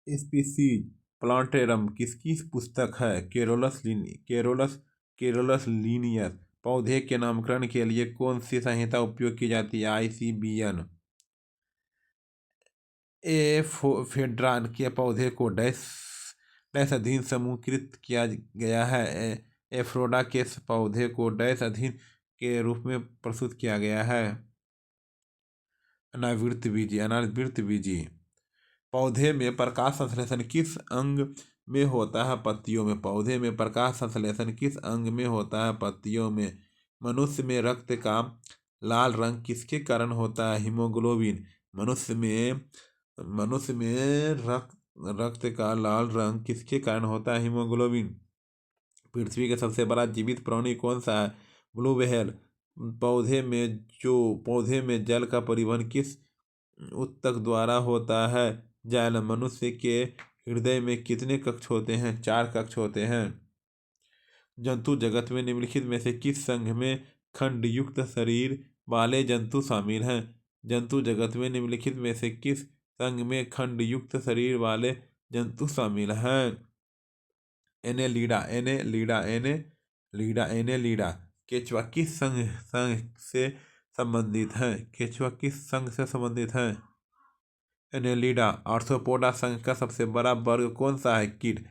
स्पीसीज प्लांटेरम किसकी पुस्तक है? Carolus Linnaeus. पौधे के नामकरण के लिए कौन सी संहिता उपयोग की जाती है? ICBN। फेड्रान के पौधे को डैश डैश अधीन समूहीकृत किया गया है? एफ्रोडा के पौधे को डैश अधीन के रूप में प्रस्तुत किया गया है? अनावृत बीजी। पौधे में प्रकाश संश्लेषण किस अंग में होता है? पत्तियों में। पौधे में प्रकाश संश्लेषण किस अंग में होता है? पत्तियों में। मनुष्य में रक्त का लाल रंग किसके कारण होता है? हीमोग्लोबिन। मनुष्य में रक्त का लाल रंग किसके कारण होता है? हीमोग्लोबिन। पृथ्वी का सबसे बड़ा जीवित प्राणी कौन सा है? Blue whale. पौधे में जल का परिवहन किस ऊतक द्वारा होता है? जाइलम। मनुष्य के हृदय में कितने कक्ष होते हैं? 4 कक्ष होते हैं। जंतु जगत में निम्नलिखित में से किस संघ में खंडयुक्त शरीर वाले जंतु शामिल हैं? जंतु जगत में निम्नलिखित में से किस संघ में खंडयुक्त शरीर वाले जंतु शामिल हैं? एनेलीडा। केचुआ किस संघ से संबंधित है? केचुआ किस संघ से संबंधित है? एनेलिडा। आर्थ्रोपोडा संघ का सबसे बड़ा वर्ग कौन सा है? कीट।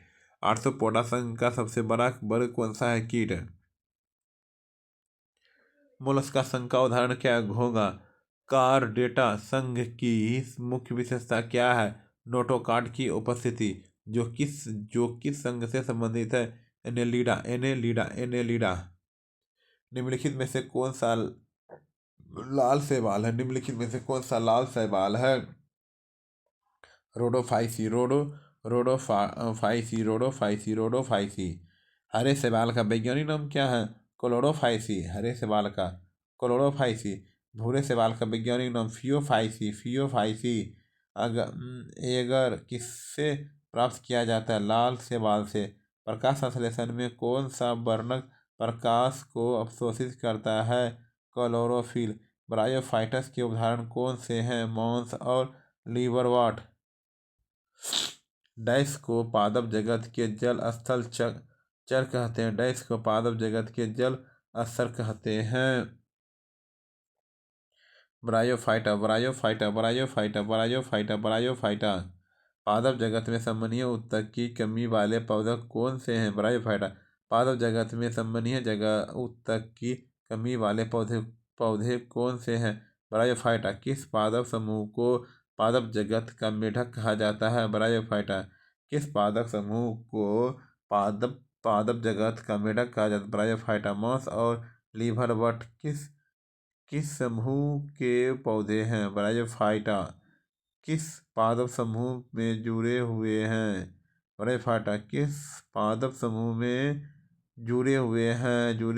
आर्थ्रोपोडा संघ का सबसे बड़ा वर्ग कौन सा है? कीट। मोलस्का संघ का उदाहरण क्या है? घोंघा। कार्डेटा संघ की मुख्य विशेषता क्या है? नोटोकॉर्ड की उपस्थिति। जो किस संघ से संबंधित है? एनेलिडा। निम्नलिखित में से कौन सा लाल शैवाल है? निम्नलिखित में से कौन सा लाल शैवाल है? रोडोफाइसी। रोडोफाइसी। हरे शैवाल का वैज्ञानिक नाम क्या है? क्लोरोफाइसी। हरे शैवाल का क्लोरोफाइसी। भूरे शैवाल का वैज्ञानिक नाम फियोफाइसी। एगर किससे प्राप्त किया जाता है? लाल शैवाल से। प्रकाश संश्लेषण में कौन सा वर्णक प्रकाश को अवशोषित करता है? क्लोरोफिल। ब्रायोफाइटस के उदाहरण कौन से हैं? मॉस और लीवरवॉट। डैश को पादप जगत के जल स्थल चर कहते हैं। डैश को पादप जगत के जल स्तर कहते हैं। ब्रायोफाइटा। पादप जगत में संवहनीय ऊतक की कमी वाले पौधे कौन से हैं? ब्रायोफाइटा। पादप जगत में संवहनीय जगह ऊतक की कमी वाले पौधे पौधे कौन से हैं? ब्रायोफाइटा। किस पादप समूह को पादप जगत का मेढक कहा जाता है? ब्रायोफाइटा। किस पादप समूह को पादप जगत का मेढक कहा जाता है? ब्रायोफाइटा। मॉस और लीवरवट किस किस समूह के पौधे हैं? ब्रायोफाइटा। किस पादप समूह में जुड़े हुए हैं? ब्रायोफाइटा। किस पादप समूह में जुड़े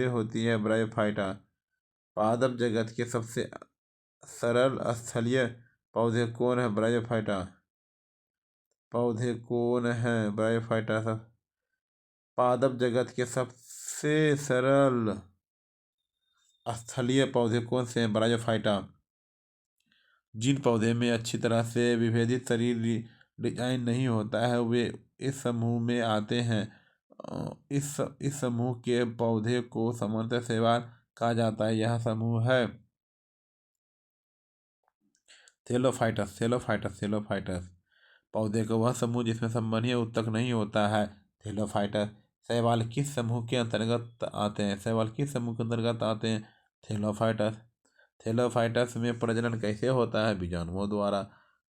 होती है? ब्रायोफाइटा। पादप जगत के सबसे सरल स्थलीय पौधे कौन है? ब्रायोफाइटा। पौधे कौन है? ब्रायोफाइटा। पादप जगत के सबसे सरल स्थलीय पौधे कौन से हैं? ब्रायोफाइटा। जिन पौधे में अच्छी तरह से विभेदित शरीर डिजाइन नहीं होता है वे इस समूह में आते हैं। इस समूह के पौधे को सामान्यतः शैवाल कहा जाता है। यह समूह है थैलोफाइटस। थैलोफाइटस थैलोफाइटस पौधे का वह समूह जिसमें संवहनीय ऊतक नहीं होता है। थैलोफाइटस। शैवाल किस समूह के अंतर्गत आते हैं? शैवाल किस समूह के अंतर्गत आते हैं? थैलोफाइटस। थैलोफाइटस में प्रजनन कैसे होता है? बीजाणुओं द्वारा।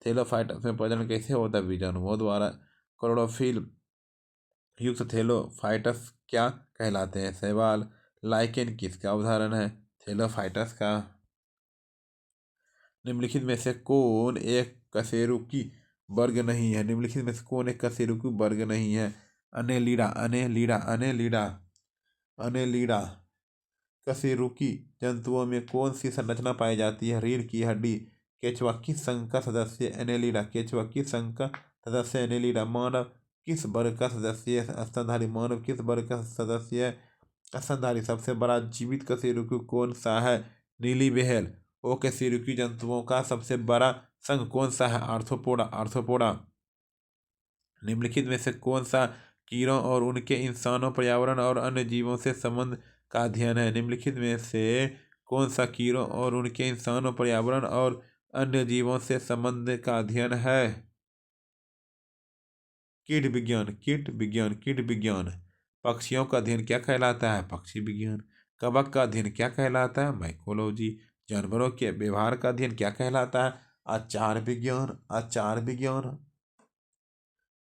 थैलोफाइटस में प्रजनन कैसे होता है? बीजाणुओं द्वारा। क्लोरोफिल युक्त थैलोफाइटस क्या कहलाते हैं? शैवाल। लाइकेन किसका उदाहरण है? थैलोफाइटस का। निम्नलिखित में से कौन एक कशेरुकी वर्ग नहीं है? निम्नलिखित में से कौन एक कशेरुकी वर्ग नहीं है? अनेलिडा अनेलिडा अनेलिडा अनेलिडा कशेरुकी जंतुओं में कौन सी संरचना पाई जाती है? रीढ़ की हड्डी। केचुआ किस संघ का सदस्य? एनेलिडा। केचुआ किस संघ का सदस्य? एनेलिडा। मानव किस वर्ग का सदस्य है? स्तनधारी। मानव किस वर्ग का सदस्य है? स्तनधारी। सबसे बड़ा जीवित कशेरुकी कौन सा है? नीली व्हेल। ओकशेरुकी जंतुओं का सबसे बड़ा संघ कौन सा है? आर्थ्रोपोडा। आर्थ्रोपोडा। निम्नलिखित में से कौन सा कीड़ों और उनके इंसानों, पर्यावरण और अन्य जीवों से संबंध का अध्ययन है? निम्नलिखित में से कौन सा कीड़ों और उनके इंसानों, पर्यावरण और अन्य जीवों से संबंध का अध्ययन है? कीट विज्ञान। कीट विज्ञान। कीट विज्ञान। पक्षियों का अध्ययन क्या कहलाता है? पक्षी विज्ञान। कवक का अध्ययन क्या कहलाता है? माइकोलॉजी। जानवरों के व्यवहार का अध्ययन क्या कहलाता है? आचार विज्ञान। आचार विज्ञान।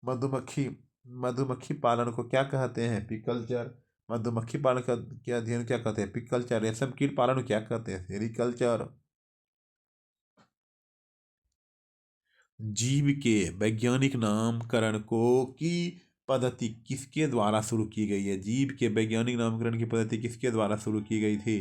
मधुमक्खी मधुमक्खी पालन को क्या कहते हैं? एपीकल्चर। मधुमक्खी पालन का के अध्ययन क्या कहते हैं? एपीकल्चर। रेशम कीट पालन को क्या कहते हैं? सेरिकल्चर। जीव के वैज्ञानिक नामकरण को की पद्धति किसके द्वारा शुरू की गई है? जीव के वैज्ञानिक नामकरण की पद्धति किसके द्वारा शुरू की गई थी?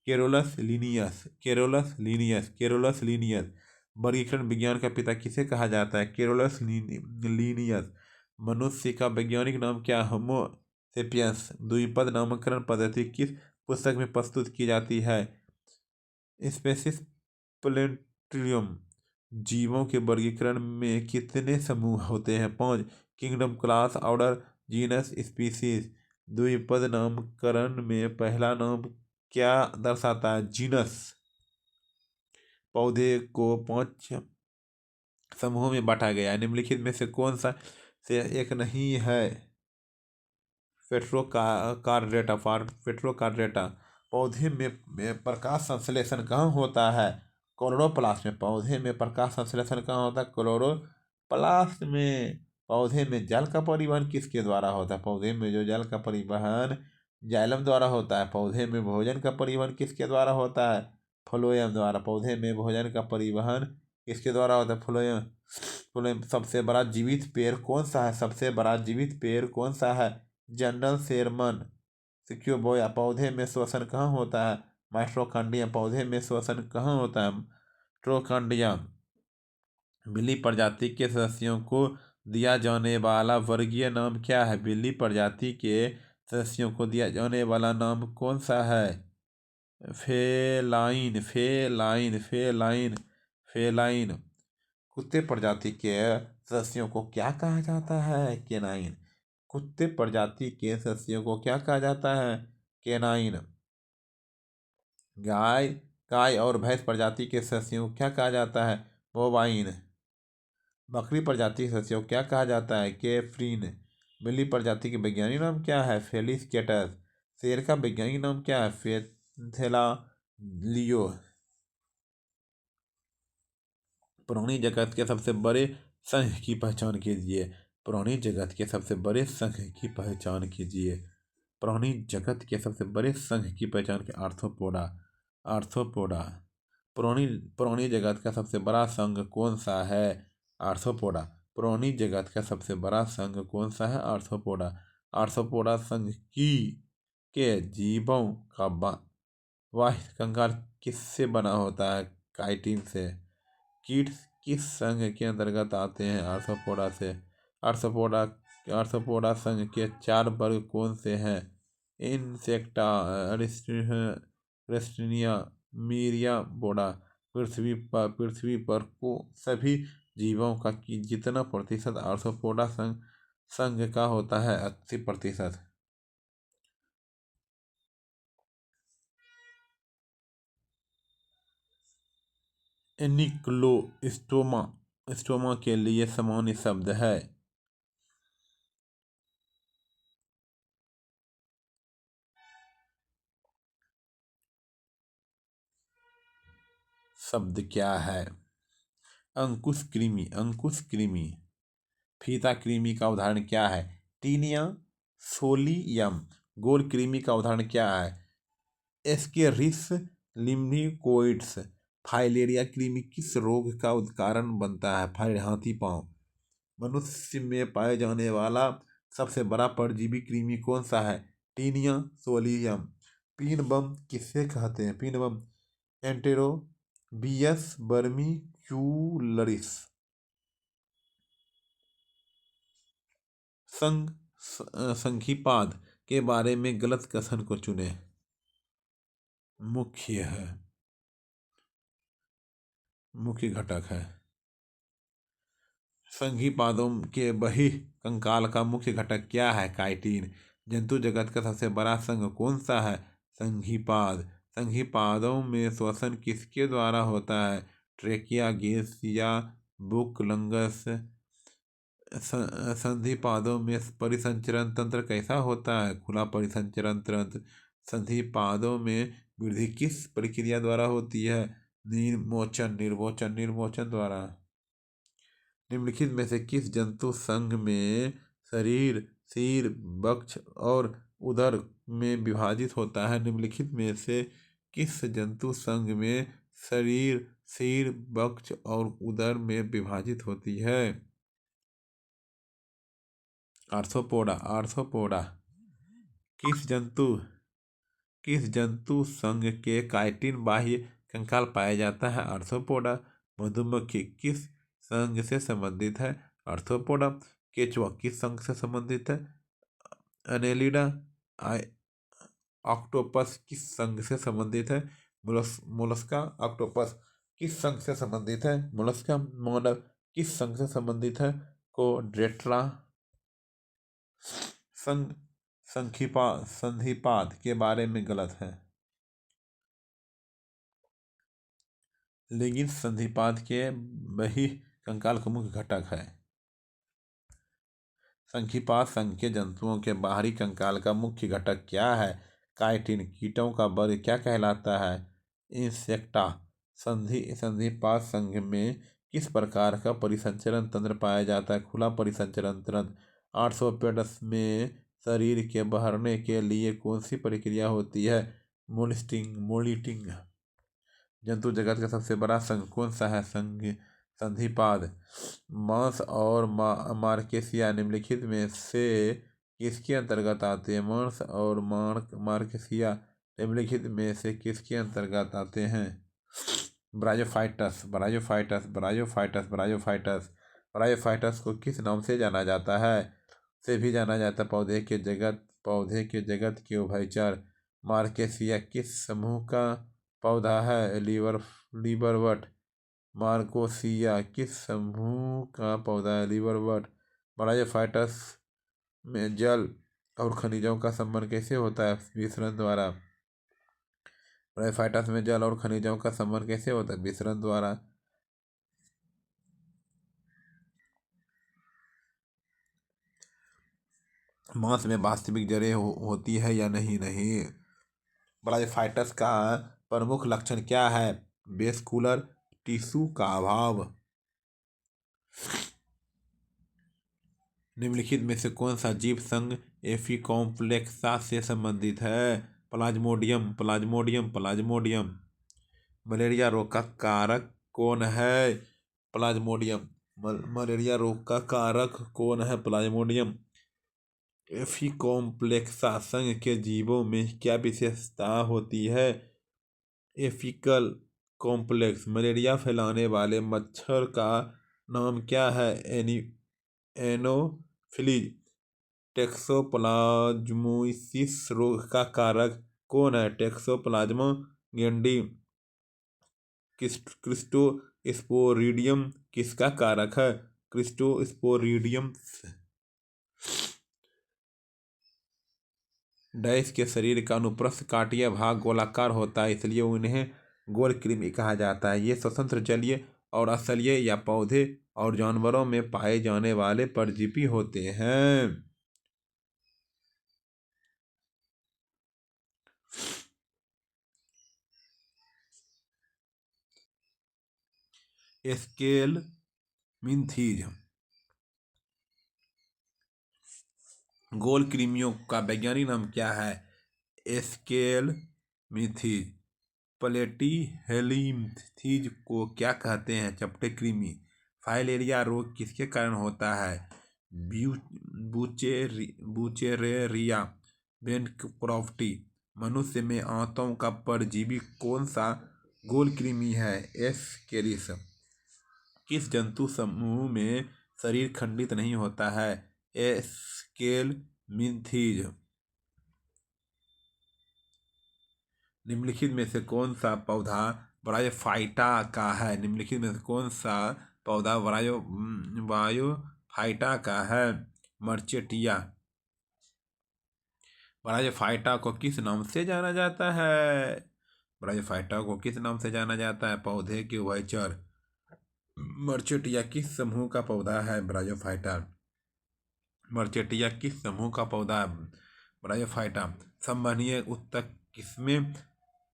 Carolus Linnaeus. Carolus Linnaeus. Carolus Linnaeus. वर्गीकरण विज्ञान का पिता किसे कहा जाता है? Carolus Linnaeus. मनुष्य का वैज्ञानिक नाम क्या? होमो सेपियंस। द्विपद नामकरण पद्धति किस पुस्तक में प्रस्तुत की जाती है? Species planetarium. जीवों के वर्गीकरण में कितने समूह होते हैं? 5। Kingdom, class, order, genus, species. द्विपद नामकरण में पहला नाम क्या दर्शाता है? जीनस। पौधे को 5 समूहों में बांटा गया है। निम्नलिखित में से कौन सा से एक नहीं है? पेट्रोकार्डेटा। पेट्रोकार्डेटा। पौधे में प्रकाश संश्लेषण कहाँ होता है? क्लोरोप्लास्ट में। पौधे में प्रकाश संश्लेषण कहाँ होता है? क्लोरोप्लास्ट में। पौधे में जल का परिवहन किसके द्वारा होता है? पौधे में जो जल का परिवहन जाइलम द्वारा होता है। पौधे में भोजन का परिवहन किसके द्वारा होता है? फ्लोएम द्वारा। पौधे में भोजन का परिवहन किसके द्वारा होता है? फ्लोएम। फ्लोएम। सबसे बड़ा जीवित पेड़ कौन सा है? सबसे बड़ा जीवित पेड़ कौन सा है? General Sherman sequoia. पौधे में श्वसन कहाँ होता है? माइटोकॉन्ड्रिया। पौधे में श्वसन कहाँ होता है? ट्रोकॉन्ड्रिया। बिल्ली प्रजाति के सदस्यों को दिया जाने वाला वर्गीय नाम क्या है? बिल्ली प्रजाति के सदस्यों को दिया जाने वाला नाम कौन सा है? फेलाइन। फेलाइन। फेलाइन। फेलाइन। कुत्ते प्रजाति के सदस्यों को क्या कहा जाता है? केनाइन। कुत्ते प्रजाति के सदस्यों को क्या कहा जाता है? केनाइन। गाय गाय और भैंस प्रजाति के सदस्यों को क्या कहा जाता है? बोवाइन। बकरी प्रजाति के सदस्यों को क्या कहा जाता है? केफ्रीन। बिल्ली प्रजाति के वैज्ञानिक नाम क्या है? फेलिस कैटस। शेर का वैज्ञानिक नाम क्या है? फेथेला लियो। प्राणी जगत के सबसे बड़े संघ की पहचान कीजिए। प्राणी जगत के सबसे बड़े संघ की पहचान कीजिए। प्राणी जगत के सबसे बड़े संघ की पहचान की आर्थ्रोपोडा। आर्थ्रोपोडा। प्राणी प्राणी जगत का सबसे बड़ा संघ कौन सा है? आर्थ्रोपोडा। प्राणी जगत का सबसे बड़ा संघ कौन सा है? आर्थ्रोपोडा। आर्थ्रोपोडा संघ की के जीवों का बाह्य कंकाल किससे बना होता है? काइटिन से। कीट किस संघ के अंतर्गत आते हैं? आर्थ्रोपोडा से। आर्थ्रोपोडा आर्थ्रोपोडा संघ के 4 वर्ग कौन से हैं? इंसेक्टा, रेस्टिनिया, मीरिया, बोडा। पृथ्वी पर को सभी जीवों का जितना प्रतिशत आर्थ्रोपोडा संघ का होता है? 80%। एनिक्लोस्टोमा स्टोमा के लिए सामान्य शब्द है। शब्द क्या है? अंकुश कृमि। फीता कृमि का उदाहरण क्या है? Taenia solium. गोल कृमि का उदाहरण क्या है? एस्केरिस लिम्निकोइड्स। फाइलेरिया कृमि किस रोग का कारण बनता है? हाथी पांव। मनुष्य में पाए जाने वाला सबसे बड़ा परजीवी कृमि कौन सा है? Taenia solium. पीन बम किसे कहते हैं? पीन बम एंटेरोबियस बर्मिक्यूलरिस। संघीपाद के बारे में गलत कथन को चुने। मुख्य है, मुख्य घटक है। संघीपादों के बही कंकाल का मुख्य घटक क्या है? काइटिन। जंतु जगत का सबसे बड़ा संघ कौन सा है? संघीपाद। संघीपादों में श्वसन किसके द्वारा होता है? ट्रेकिया, गैस या बुकलंगस। संधिपादों में परिसंचरण तंत्र कैसा होता है? खुला परिसंचरण तंत्र। संधिपादों में वृद्धि किस प्रक्रिया द्वारा होती है? निर्मोचन द्वारा। निम्नलिखित में से किस जंतु संघ में शरीर सिर वक्ष और उदर में विभाजित होता है? निम्नलिखित में से किस जंतु संघ में शरीर सिर वक्ष और उदर में विभाजित होती है? आर्थ्रोपोडा। किस जंतु किस जंतु संघ के काइटिन बाह्य कंकाल पाया जाता है? आर्थ्रोपोडा। मधुमक्खी किस संघ से संबंधित है? आर्थ्रोपोडा। केचुआ किस संघ से संबंधित है? अनेलिडा। ऑक्टोपस किस संघ से संबंधित है? मोलस्का। ऑक्टोपस किस संघ से संबंधित है? मोलस्का। मोलर किस संघ से संबंधित है? कोड्रेट्रा। संधिपाद के बारे में गलत है, लेकिन संधिपाद के बही कंकाल का मुख्य घटक है। संधिपाद संघ के जंतुओं के बाहरी कंकाल का मुख्य घटक क्या है? काइटिन। कीटों का वर्ग क्या कहलाता है? इंसेक्टा। संधिपाद संघ में किस प्रकार का परिसंचरण तंत्र पाया जाता है? खुला परिसंचरण तंत्र। आर्थ्रोपोड्स में शरीर के बढ़ने के लिए कौन सी प्रक्रिया होती है? मोल्टिंग। जंतु जगत का सबसे बड़ा संघ कौन सा है? संधिपाद। मांस और मार्केसिया निम्नलिखित में से किसके अंतर्गत आते हैं? मांस और मार्केसिया निम्नलिखित में से किसके अंतर्गत आते हैं? ब्रायोफाइटस को किस नाम से जाना जाता है? से भी जाना जाता है पौधे के जगत के उभयचर। मार्केसिया किस समूह का पौधा है? लीवरवट। मार्कोसिया किस समूह का पौधा है? लीवरवट। ब्रायोफाइटस में जल और खनिजों का संबंध कैसे होता है? विसरण द्वारा। ब्रायोफाइटस में जल और खनिजों का संबंध कैसे होता है? विसरण द्वारा। मांस में वास्तविक जड़ें होती है या नहीं? ब्रायोफाइटस का प्रमुख लक्षण क्या है? वेस्कुलर टिश्यू का अभाव। निम्नलिखित में से कौन सा जीव संघ एफिकॉम्प्लेक्सा से संबंधित है? प्लाज्मोडियम। मलेरिया रोग का कारक कौन है? प्लाज्मोडियम। मलेरिया रोग का कारक कौन है? प्लाज्मोडियम। एफिकॉम्प्लेक्सा संघ के जीवों में क्या विशेषता होती है? एफिकल कॉम्प्लेक्स। मलेरिया फैलाने वाले मच्छर का नाम क्या है? एनोफिलीज। टैक्सोप्लाज्मोसिस रोग का कारक कौन है? टैक्सोप्लाज्मा गोंडी। क्रिस्टोस्पोरिडियम किसका कारक है? क्रिस्टोस्पोरिडियम डैश के शरीर का अनुप्रस्थ काटीय भाग गोलाकार होता है, इसलिए उन्हें गोल कृमि कहा जाता है। ये स्वतंत्र जलीय और स्थलीय या पौधे और जानवरों में पाए जाने वाले परजीवी होते हैं। स्केल मिन्थीज गोल कृमियों का वैज्ञानिक नाम क्या है? स्केल मिन्थीज। प्लेटीहेल्मिन्थीज को क्या कहते हैं? चपटे कृमि। फाइलेरिया रोग किसके कारण होता है? बुचेरेरिया बेनक्रॉफ्टी। मनुष्य में आंतों का परजीवी कौन सा गोल कृमि है? एस्केरिस। किस जंतु समूह में शरीर खंडित नहीं होता है? एस्केलमिन्थीज। निम्नलिखित में से कौन सा पौधा ब्रायोफाइटा का है? निम्नलिखित में से कौन सा पौधा ब्रायोफाइटा का है? मर्चेटिया। ब्रायोफाइटा को किस नाम से जाना जाता है? ब्रायोफाइटा को किस नाम से जाना जाता है? पौधे के उभयचर। मर्चेटिया किस समूह का पौधा है? ब्रायोफाइटा। मर्चेटिया किस समूह का पौधा है? ब्रायोफाइटा। संवहनीय ऊतक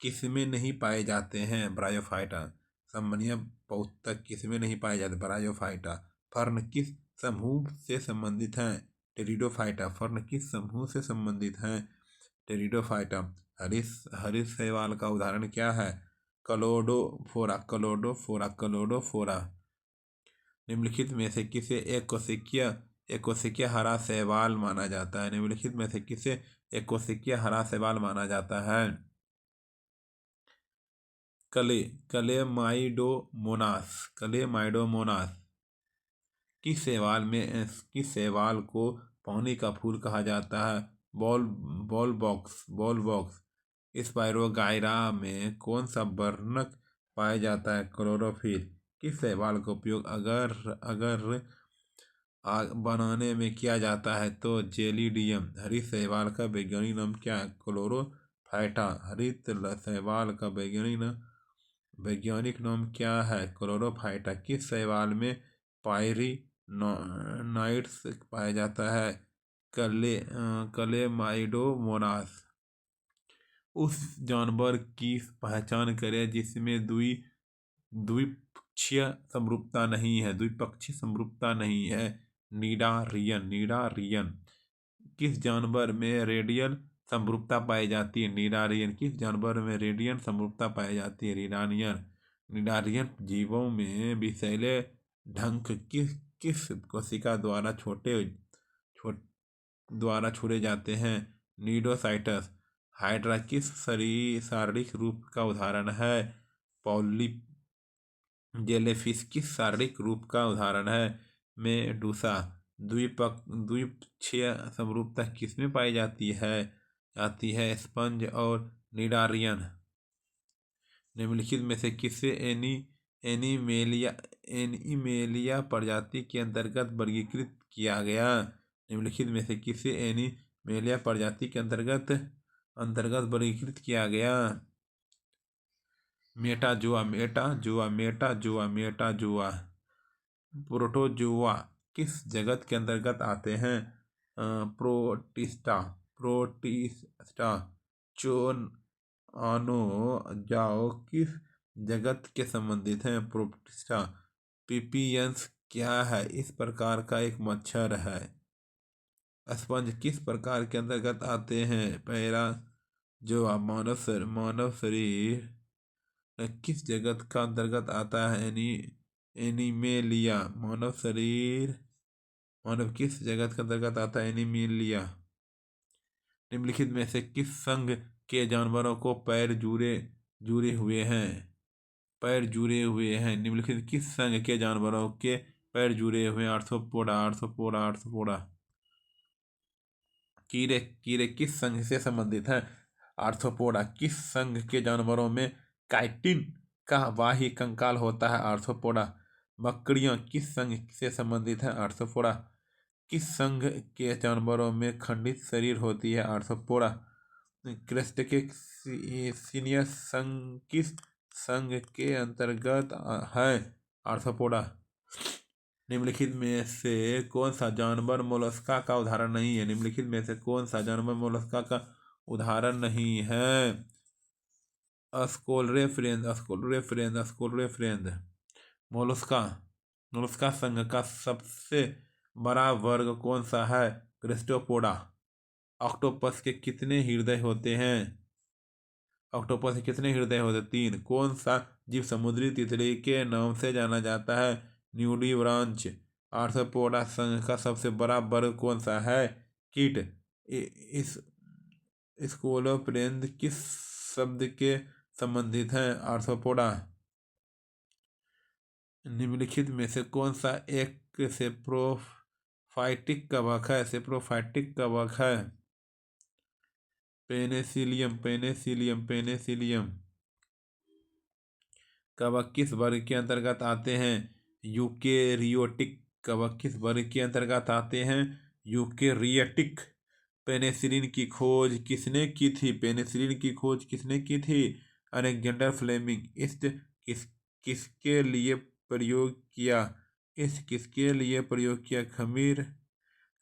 किसमें नहीं पाए जाते हैं? ब्रायोफाइटा। संवहनीय ऊतक किसमें नहीं पाए जाते? ब्रायोफाइटा। फर्न किस समूह से संबंधित हैं? टेरिडोफाइटा। फर्न किस समूह से संबंधित हैं? टेरिडोफाइटा। हरीश शैवाल का उदाहरण क्या है? क्लोडोफोरा। क्लोडोफोरा। क्लोडोफोरा। निम्नलिखित में से किसे एक हरा शैवाल माना जाता है? निम्नलिखित में से किसे एक हरा शैवाल माना जाता है? क्लेमाइडोमोनास। क्लेमाइडोमोनास। किस शैवाल को पानी का फूल कहा जाता है? Ball box. स्पाइरोगाइरा में कौन सा वर्णक पाया जाता है? क्लोरोफिल। किस शैवाल का उपयोग अगर आग बनाने में किया जाता है तो जेलिडियम। हरित शैवाल का वैज्ञानिक नाम क्या है? क्लोरोफाइटा। हरित शैवाल का वैज्ञानिक नाम क्या है? क्लोरोफाइटा। किस शैवाल में पायरिनॉइड्स पाया जाता है? क्लेमाइडोमोनास। उस जानवर की पहचान करें जिसमें द्विपक्षीय समरूपता नहीं है। द्विपक्षीय समरूपता नहीं है। नीडारियन। किस जानवर में रेडियल समरूपता पाई जाती है? नीडारियन। किस जानवर में रेडियल समरूपता पाई जाती है? नीडारियन जीवों में विषैले ढंक किस कोशिका द्वारा छोड़े जाते हैं? नीडोसाइटस। हाइड्रा किस शारीरिक रूप का उदाहरण है? पॉलिप। जेलीफिश किस शारीरिक रूप का उदाहरण है? मेडूसा। द्विपक्षीय समरूपता किसमें पाई जाती है? स्पंज और नीडारियन। निम्नलिखित में से किसे एनीमेलिया प्रजाति के अंतर्गत वर्गीकृत किया गया? निम्नलिखित में से किसे एनीमेलिया प्रजाति के अंतर्गत वर्गीकृत किया गया? मेटाजोआ। प्रोटोजोआ किस जगत के अंतर्गत आते हैं? प्रोटिस्टा। जाओ किस जगत के संबंधित हैं? प्रोटिस्टा। पिपियंस क्या है? इस प्रकार का एक मच्छर है। स्पंज किस प्रकार के अंतर्गत आते हैं? पैराजोआ। मानव शरीर किस जगत का अंतर्गत आता है? एनिमेलिया। मानव किस जगत के अंतर्गत आता है? एनिमेलिया। निम्नलिखित में से किस संघ के जानवरों को पैर जुड़े हुए हैं? निम्नलिखित किस संघ के जानवरों के पैर जुड़े हुए हैं? आर्थ्रोपोडा। कीड़े किस संघ से संबंधित हैं? आर्थ्रोपोडा। किस संघ के जानवरों में काइटिन का बाह्य कंकाल होता है? आर्थ्रोपोडा। बकरियां किस संघ से संबंधित हैं? आर्थ्रोपोडा। किस संघ के जानवरों में खंडित शरीर होती है? आर्थ्रोपोडा। क्रस्टेशियस संघ किस संघ के अंतर्गत है? आर्थ्रोपोडा। निम्नलिखित में से कौन सा जानवर मोलस्का का उदाहरण नहीं है? निम्नलिखित में से कौन सा जानवर मोलस्का का उदाहरण नहीं है? अस्कोलेफ्रेंस। मोलस्का। मोलस्का संघ का सबसे बड़ा वर्ग कौन सा है? गैस्ट्रोपोडा। ऑक्टोपस के कितने हृदय होते हैं? ऑक्टोपस के कितने हृदय होते? 3। कौन सा जीव समुद्री तितली के नाम से जाना जाता है? न्यूडीब्रांच। आर्थ्रोपोडा संघ का सबसे बड़ा वर्ग कौन सा है? कीट। इस स्कोलोफ्रेंस किस शब्द के संबंधित हैं? आर्थ्रोपोडा। निम्नलिखित में से कौन सा एक सेप्रोफाइटिक कवक है? सेप्रोफाइटिक कवक है पेनिसिलियम। कवक किस वर्ग के अंतर्गत आते हैं? यूकेरियोटिक। कवक किस वर्ग के अंतर्गत आते हैं? यूकेरियोटिक। पेनिसिलिन की खोज किसने की थी? पेनिसिलिन की खोज किसने की थी? Alexander Fleming. किसके लिए प्रयोग किया? किसके लिए प्रयोग किया?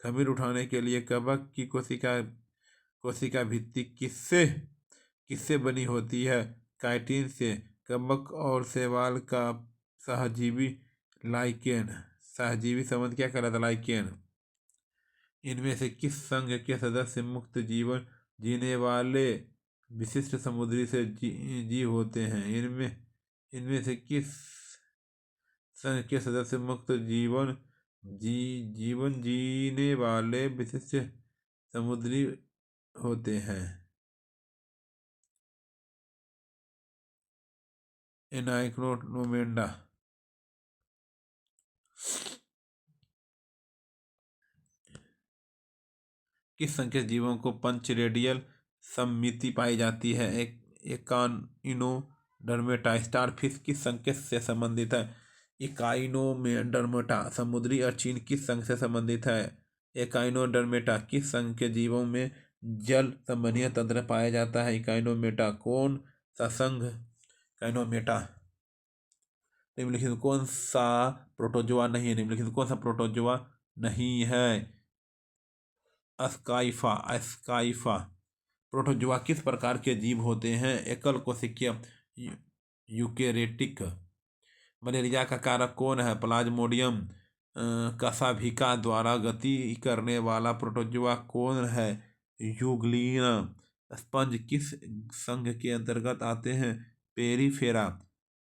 खमीर उठाने के लिए। कवक की कोशिका भित्ति किससे बनी होती है? काइटिन से। कवक और शैवाल का सहजीवी संबंध क्या कहलाता? लाइकेन। इनमें से किस संघ के सदस्य मुक्त जीवन जीने वाले विशिष्ट समुद्री से जीव होते हैं? इनमें से किस संघ के सदस्य मुक्त जीवन जीने वाले विशिष्ट समुद्री होते हैं? एनाइक्लोनोमेंडा। किस संघ के जीवों को पंचरेडियल सममिति पाई जाती है? एकाइनोडर्मेटा। स्टारफिश किस संघ से संबंधित है? एकाइनोडर्मेटा। समुद्री अर्चिन किस संघ से संबंधित है? एकाइनोडर्मेटा। किस संघ के जीवों में जल संबंधी तंत्र पाया जाता है? इकाइनोमेटा। कौन सा संघ? इकाइनोमेटा। निम्नलिखित कौन सा प्रोटोजोआ नहीं है? निम्नलिखित कौन सा प्रोटोजोआ नहीं है? अस्काइफा। प्रोटोजोआ किस प्रकार के जीव होते हैं? एकल कोशिकीय यूकेरेटिक। मलेरिया का कारक कौन है? प्लाज्मोडियम कसाभिका। द्वारा गति करने वाला प्रोटोजोआ कौन है? यूग्लिना। स्पंज किस संघ के अंतर्गत आते हैं? पेरिफेरा।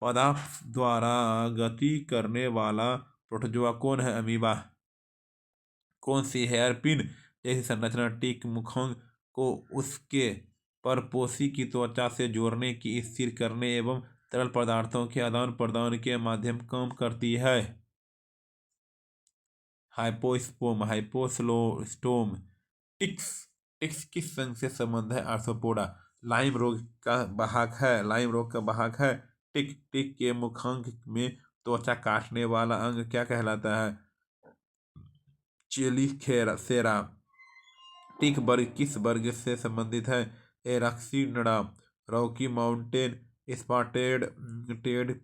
पदार्थ द्वारा गति करने वाला प्रोटोजोआ कौन है? अमीबा। कौन सी हेयरपिन जैसी संरचना टिक मुखंग को उसके परपोषी की त्वचा से जोड़ने की स्थिर करने एवं तरल पदार्थों के आदान प्रदान के माध्यम काम करती है? हाइपोस्टोम। टिक्स किस संघ से संबंध है? आर्थ्रोपोडा। लाइम रोग का वाहक है टिक के मुखांग में त्वचा काटने वाला अंग क्या कहलाता है? चेलिसेरा। टिक वर्ग किस वर्ग से संबंधित है? एराक्सिनडा। रॉकी माउंटेन स्पॉटेड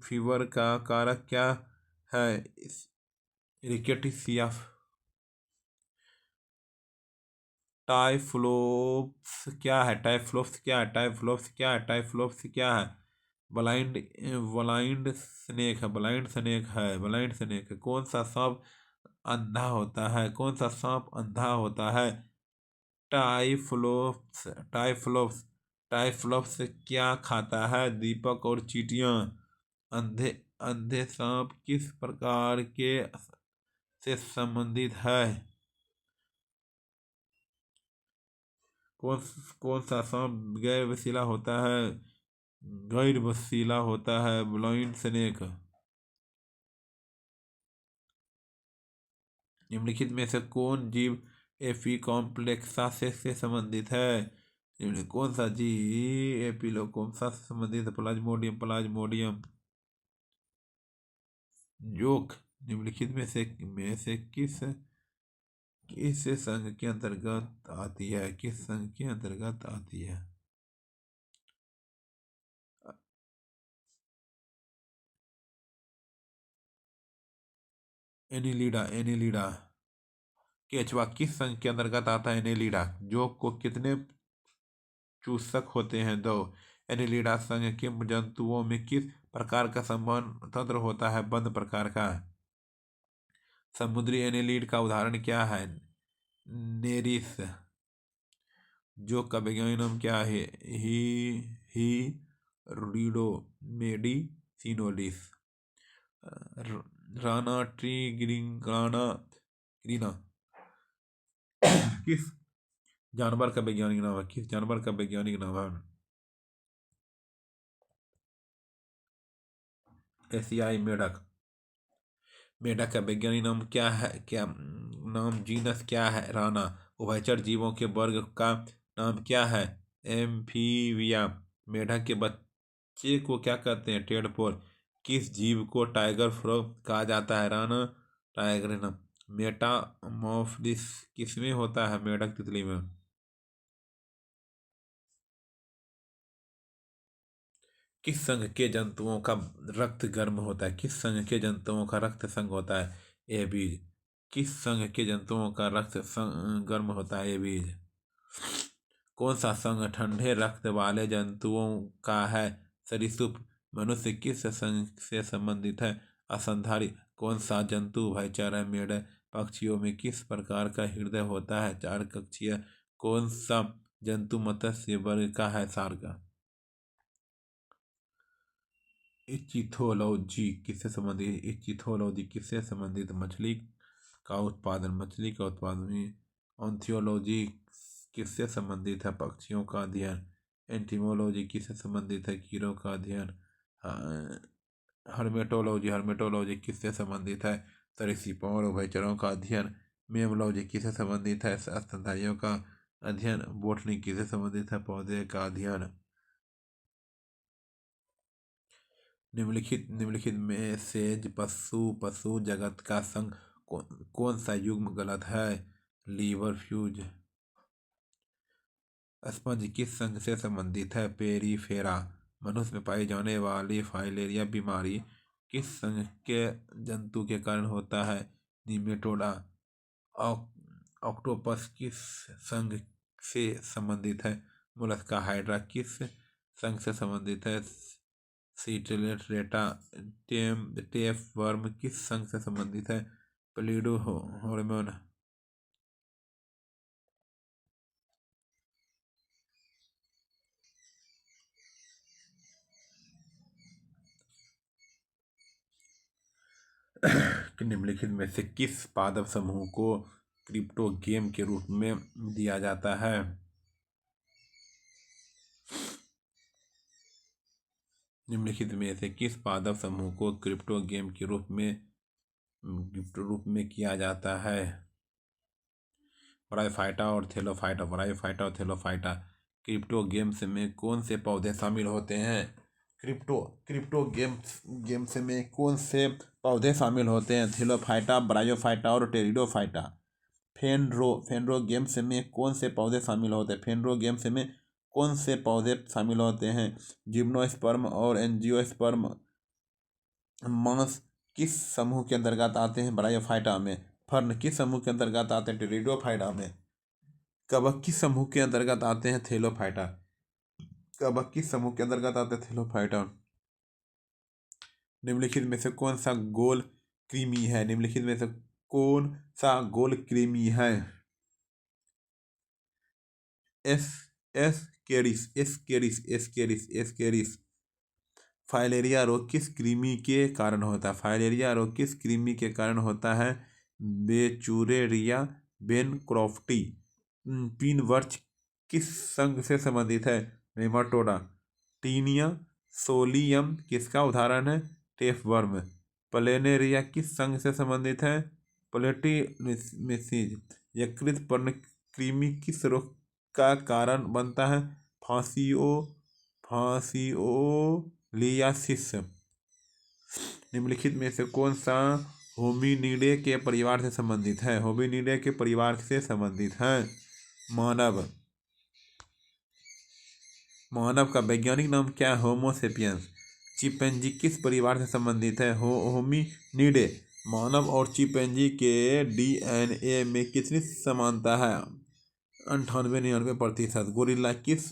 फीवर का कारक क्या है? रिकेटिसिया। टाइफ्लोप्स क्या है? ब्लाइंड स्नेक है। कौन सा सांप अंधा होता है? टाइफ्लोप्स क्या खाता है? दीपक और चींटियां। अंधे सांप किस प्रकार के से संबंधित है? कौन सा सांप गैर वसीला होता है? Blind snake. निम्नलिखित में से कौन जीव एपिकॉम्प्लेक्सा से संबंधित है? कौन सा जीव एपिलोकोम्सा से संबंधित है? प्लाज्मोडियम। जोक निम्नलिखित में से किस संघ के अंतर्गत आती है? किस संघ के अंतर्गत आती है? एनिलीडा केचवा किस संघ के अंतर्गत आता है? एनिलीडा जोक को कितने चूसक होते हैं? दो। एनिलीडा संघ के जंतुओं में किस प्रकार का संवहन तंत्र होता है? बंद प्रकार का। समुद्री एनिलीड का उदाहरण क्या है? नेरिस। जोक का वैज्ञानिक नाम क्या है? ही रीडो मेडिसिनोलिस। राना ग्रीना किस जानवर का वैज्ञानिक नाम है? किस जानवर का वैज्ञानिक नाम है? एशियाई मेढक। मेढक का वैज्ञानिक नाम क्या है? नाम जीनस क्या है? राना। उभयचर जीवों के वर्ग का नाम क्या है? एम्फीबिया। मेढक के बच्चे को क्या कहते हैं? टेडपोल। किस जीव को टाइगर फ्रॉग कहा जाता है? राना टाइग्रिना। मेटामॉर्फिस किसमें होता है? मेढक तितली में। किस संघ के जंतुओं का रक्त गर्म होता है? किस संघ के जंतुओं का रक्त संघ होता है? ए बीज। किस संघ के जंतुओं का रक्त गर्म होता है? ए बीज। कौन सा संघ ठंडे रक्त वाले जंतुओं का है? सरीसृप। मनुष्य किस संघ से संबंधित है? असंधारी। कौन सा जंतु उभयचर है? मेढक। पक्षियों में किस प्रकार का हृदय होता है? चार कक्षीय। कौन सा जंतु मत्स्य वर्ग का है? सार्क। इचिथोलॉजी किससे संबंधित? इचिथोलॉजी किससे संबंधित? मछली का उत्पादन में। ऑन्थियोलॉजी किससे संबंधित है? पक्षियों का अध्ययन। एंटीमोलॉजी किससे संबंधित है? कीड़ों का अध्ययन। हर्मेटोलॉजी किससे संबंधित है? सरीसृपों और उभयचरों का अध्ययन। मेमोलॉजी किससे संबंधित है? स्तनधारियों का अध्ययन। बोटनी किससे संबंधित है? पौधे का अध्ययन। निम्नलिखित में से पशु जगत का संघ कौन सा युग्म गलत है? Liver fuse. स्पंज किस संघ से संबंधित है? पेरिफेरा। मनुष्य में पाई जाने वाली फाइलेरिया बीमारी किस संघ के जंतु के कारण होता है? निमेटोडा। ऑक्टोपस किस संघ से संबंधित है? मोलस्का। हाइड्रा किस संघ से संबंधित है? सीटेलेट्रेटा। टेप वर्म किस संघ से संबंधित है? प्लीडो हार्मोन। निम्नलिखित में से किस पादप समूह को क्रिप्टोगेम के रूप में दिया जाता है? निम्नलिखित में से किस पादप समूह को क्रिप्टोगेम के रूप में किया जाता है? ब्रायोफाइटा और थैलोफाइटा। क्रिप्टो गेम्स में कौन से पौधे शामिल होते हैं? क्रिप्टो गेम्स में कौन से पौधे शामिल होते हैं? थैलोफाइटा, ब्रायोफाइटा और टेरिडोफाइटा। फेनरो गेम्स में कौन से पौधे शामिल होते हैं? फेनरो गेम्स में कौन से पौधे शामिल होते हैं? जिम्नोस्पर्म और एंजियोस्पर्म। मांस किस समूह के अंतर्गत आते हैं? ब्रायोफाइटा में। फर्न किस समूह के अंतर्गत आते हैं? टेरिडोफाइटा में। कवक किस समूह के अंतर्गत आते हैं? थैलोफाइटा। कवक किस समूह के अंतर्गत आते हैं? थैलोफाइटा। निम्नलिखित में से कौन सा गोल कृमि है? निम्नलिखित में से कौन सा गोल कृमि है? S Ascaris. फाइलेरिया रोग किस कृमि के कारण होता है? फाइलेरिया रोग किस कृमि के कारण होता है? बेचूरेरिया बेनक्रॉफ्टी। पिन वृक्ष किस संघ से संबंधित है? नेमाटोडा। टीनिया सोलियम किसका उदाहरण है? टेपवर्म। प्लेनेरिया किस संघ से संबंधित है? प्लेटिमिसीज। यकृत पर्णकृमि किस रोग का कारण बनता है? फांसियोलियासिस। निम्नलिखित में से कौन सा होमिनिडे के परिवार से संबंधित है? होमिनिडे के परिवार से संबंधित है मानव। मानव का वैज्ञानिक नाम क्या है? होमो सेपियंस। चिंपैंजी किस परिवार से संबंधित है? होमिनिडे। मानव और चिंपैंजी के डीएनए में कितनी समानता है? 98-99%। गोरिल्ला किस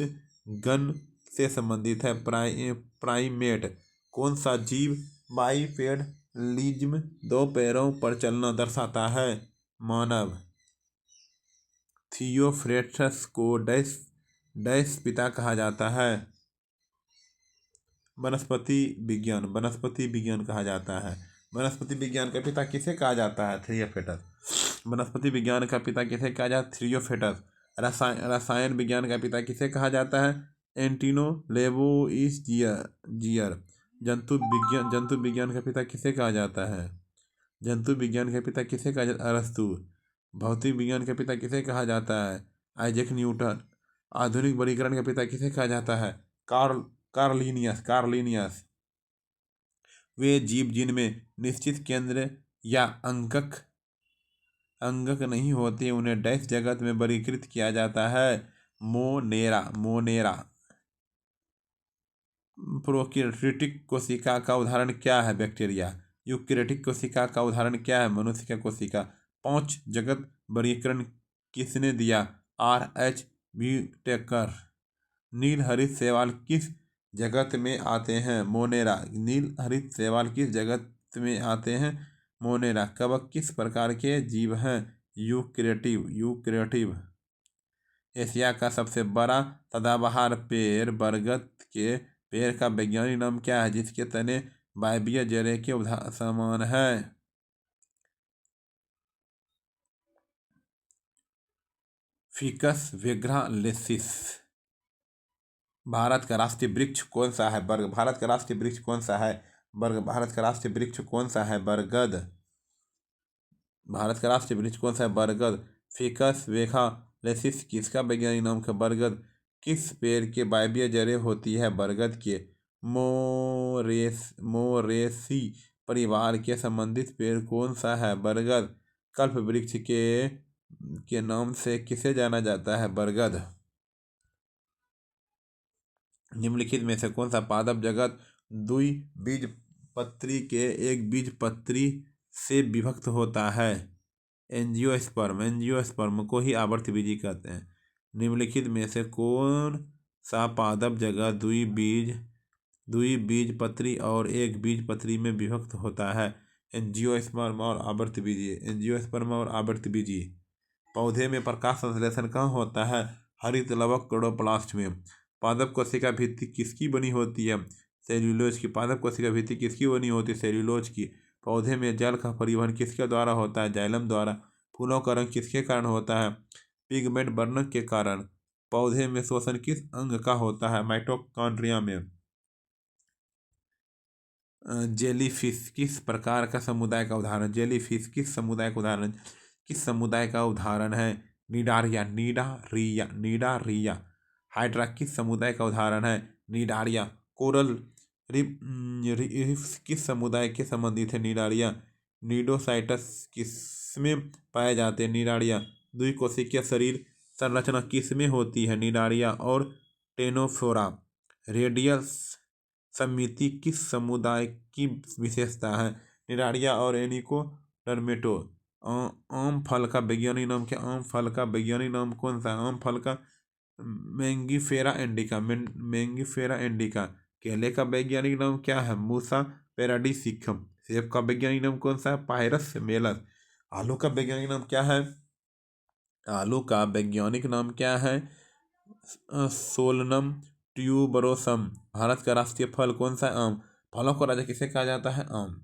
गण से संबंधित है? प्राइमेट। कौन सा जीव बाइपेडलिज्म, दो पैरों पर चलना दर्शाता है? मानव। थियोफ्रेस्टस को डैश डैश पिता कहा जाता है? वनस्पति विज्ञान। वनस्पति विज्ञान कहा जाता है। वनस्पति विज्ञान का पिता किसे कहा जाता है? थियोफ्रेस्टस। वनस्पति विज्ञान का पिता किसे कहा जाता है? थियोफ्रेस्टस। रसायन विज्ञान का पिता किसे कहा जाता है? एंटिनो लेवोइज़ियर। जंतु विज्ञान का पिता किसे कहा जाता है? जंतु विज्ञान के पिता किसे कहा जाता है? अरस्तु। भौतिक विज्ञान के पिता किसे कहा जाता है? Isaac Newton. आधुनिक वर्गीकरण का पिता किसे कहा जाता है? कार्लिनियस। वे जीव जिनमें निश्चित केंद्र या अंगक नहीं होते उन्हें डैश जगत में वर्गीकृत किया जाता है? मोनेरा। प्रोकैरियोटिक कोशिका का उदाहरण क्या है? बैक्टीरिया। यूकैरियोटिक कोशिका का उदाहरण क्या है? मनुष्य का कोशिका। 5 जगत वर्गीकरण किसने दिया? R.H. व्हिटेकर। नील हरित शैवाल किस जगत में आते हैं? मोनेरा। नील हरित शैवाल किस जगत में आते हैं? मोनेरा। कवक किस प्रकार के जीव हैं? यूकैरियोटिक। एशिया का सबसे बड़ा सदाबहार पेड़ बरगद के पेड़ का वैज्ञानिक नाम क्या है, जिसके तने वायवीय जड़े के समान है? फिकस वेग्रालेसिस। भारत का राष्ट्रीय वृक्ष कौन सा है? बरगद। भारत का राष्ट्रीय वृक्ष कौन सा है? बरगद। भारत का राष्ट्रीय वृक्ष कौन सा है? बरगद। भारत का राष्ट्रीय वृक्ष कौन सा है? बरगद। फिकस वेग्रालेसिस किसका वैज्ञानिक नाम है? बरगद। किस पेड़ के वायवीय जड़ें होती है? बरगद के। मोरेसी परिवार के संबंधित पेड़ कौन सा है? बरगद। कल्प वृक्ष के नाम से किसे जाना जाता है? बरगद। निम्नलिखित में से कौन सा पादप जगत द्विबीजपत्री के एक बीजपत्री से विभक्त होता है? एंजियोस्पर्म। एंजियोस्पर्म को ही आवर्तबीजी कहते हैं। निम्नलिखित में से कौन सा पादप जगत द्विबीजपत्री और एक बीजपत्री में विभक्त होता है? एंजियोस्पर्म और आवर्तबीजी। एंजियोस्पर्म और आवर्तबीजी। पौधे में प्रकाश संश्लेषण कहाँ होता है? हरित लवक क्लोरोप्लास्ट में। पादप कोशिका भित्ति किसकी बनी होती है? सेल्यूलोज की। पादप कोशिका भित्ति किसकी बनी होती है? सेल्यूलोज की। पौधे में जल का परिवहन किसके द्वारा होता है? जाइलम द्वारा। फूलों का रंग किसके कारण होता है? पिगमेंट वर्णक के कारण। पौधे में शोषण किस अंग का होता है? माइटोकॉन्ड्रिया में। जेलीफिश किस प्रकार का समुदाय का उदाहरण? जेलीफिश किस समुदाय का उदाहरण है? निडारिया। हाइड्रा किस समुदाय का उदाहरण है? निडारिया। कोरल रीफ्स किस समुदाय के संबंधित है? निडारिया। निडोसाइटस किसमें पाए जाते हैं? निडारिया। द्विकोशिकीय शरीर संरचना किसमें होती है? निडारिया और टेनोफोरा। रेडियल समिति किस समुदाय की विशेषता है? निडारिया और एनिकोडर्मेटो। आम फल का वैज्ञानिक नाम क्या? आम फल का वैज्ञानिक नाम कौन सा है? आम फल का मैंगिफेरा इंडिका। केले का वैज्ञानिक नाम क्या है? मूसा पेराडिसिकम। सेब का वैज्ञानिक नाम कौन सा है? पायरस मेलस। आलू का वैज्ञानिक नाम क्या है? आलू का वैज्ञानिक नाम क्या है? Solanum tuberosum. भारत का राष्ट्रीय फल कौन सा है? आम। फलों को राजा किसे कहा जाता है? आम।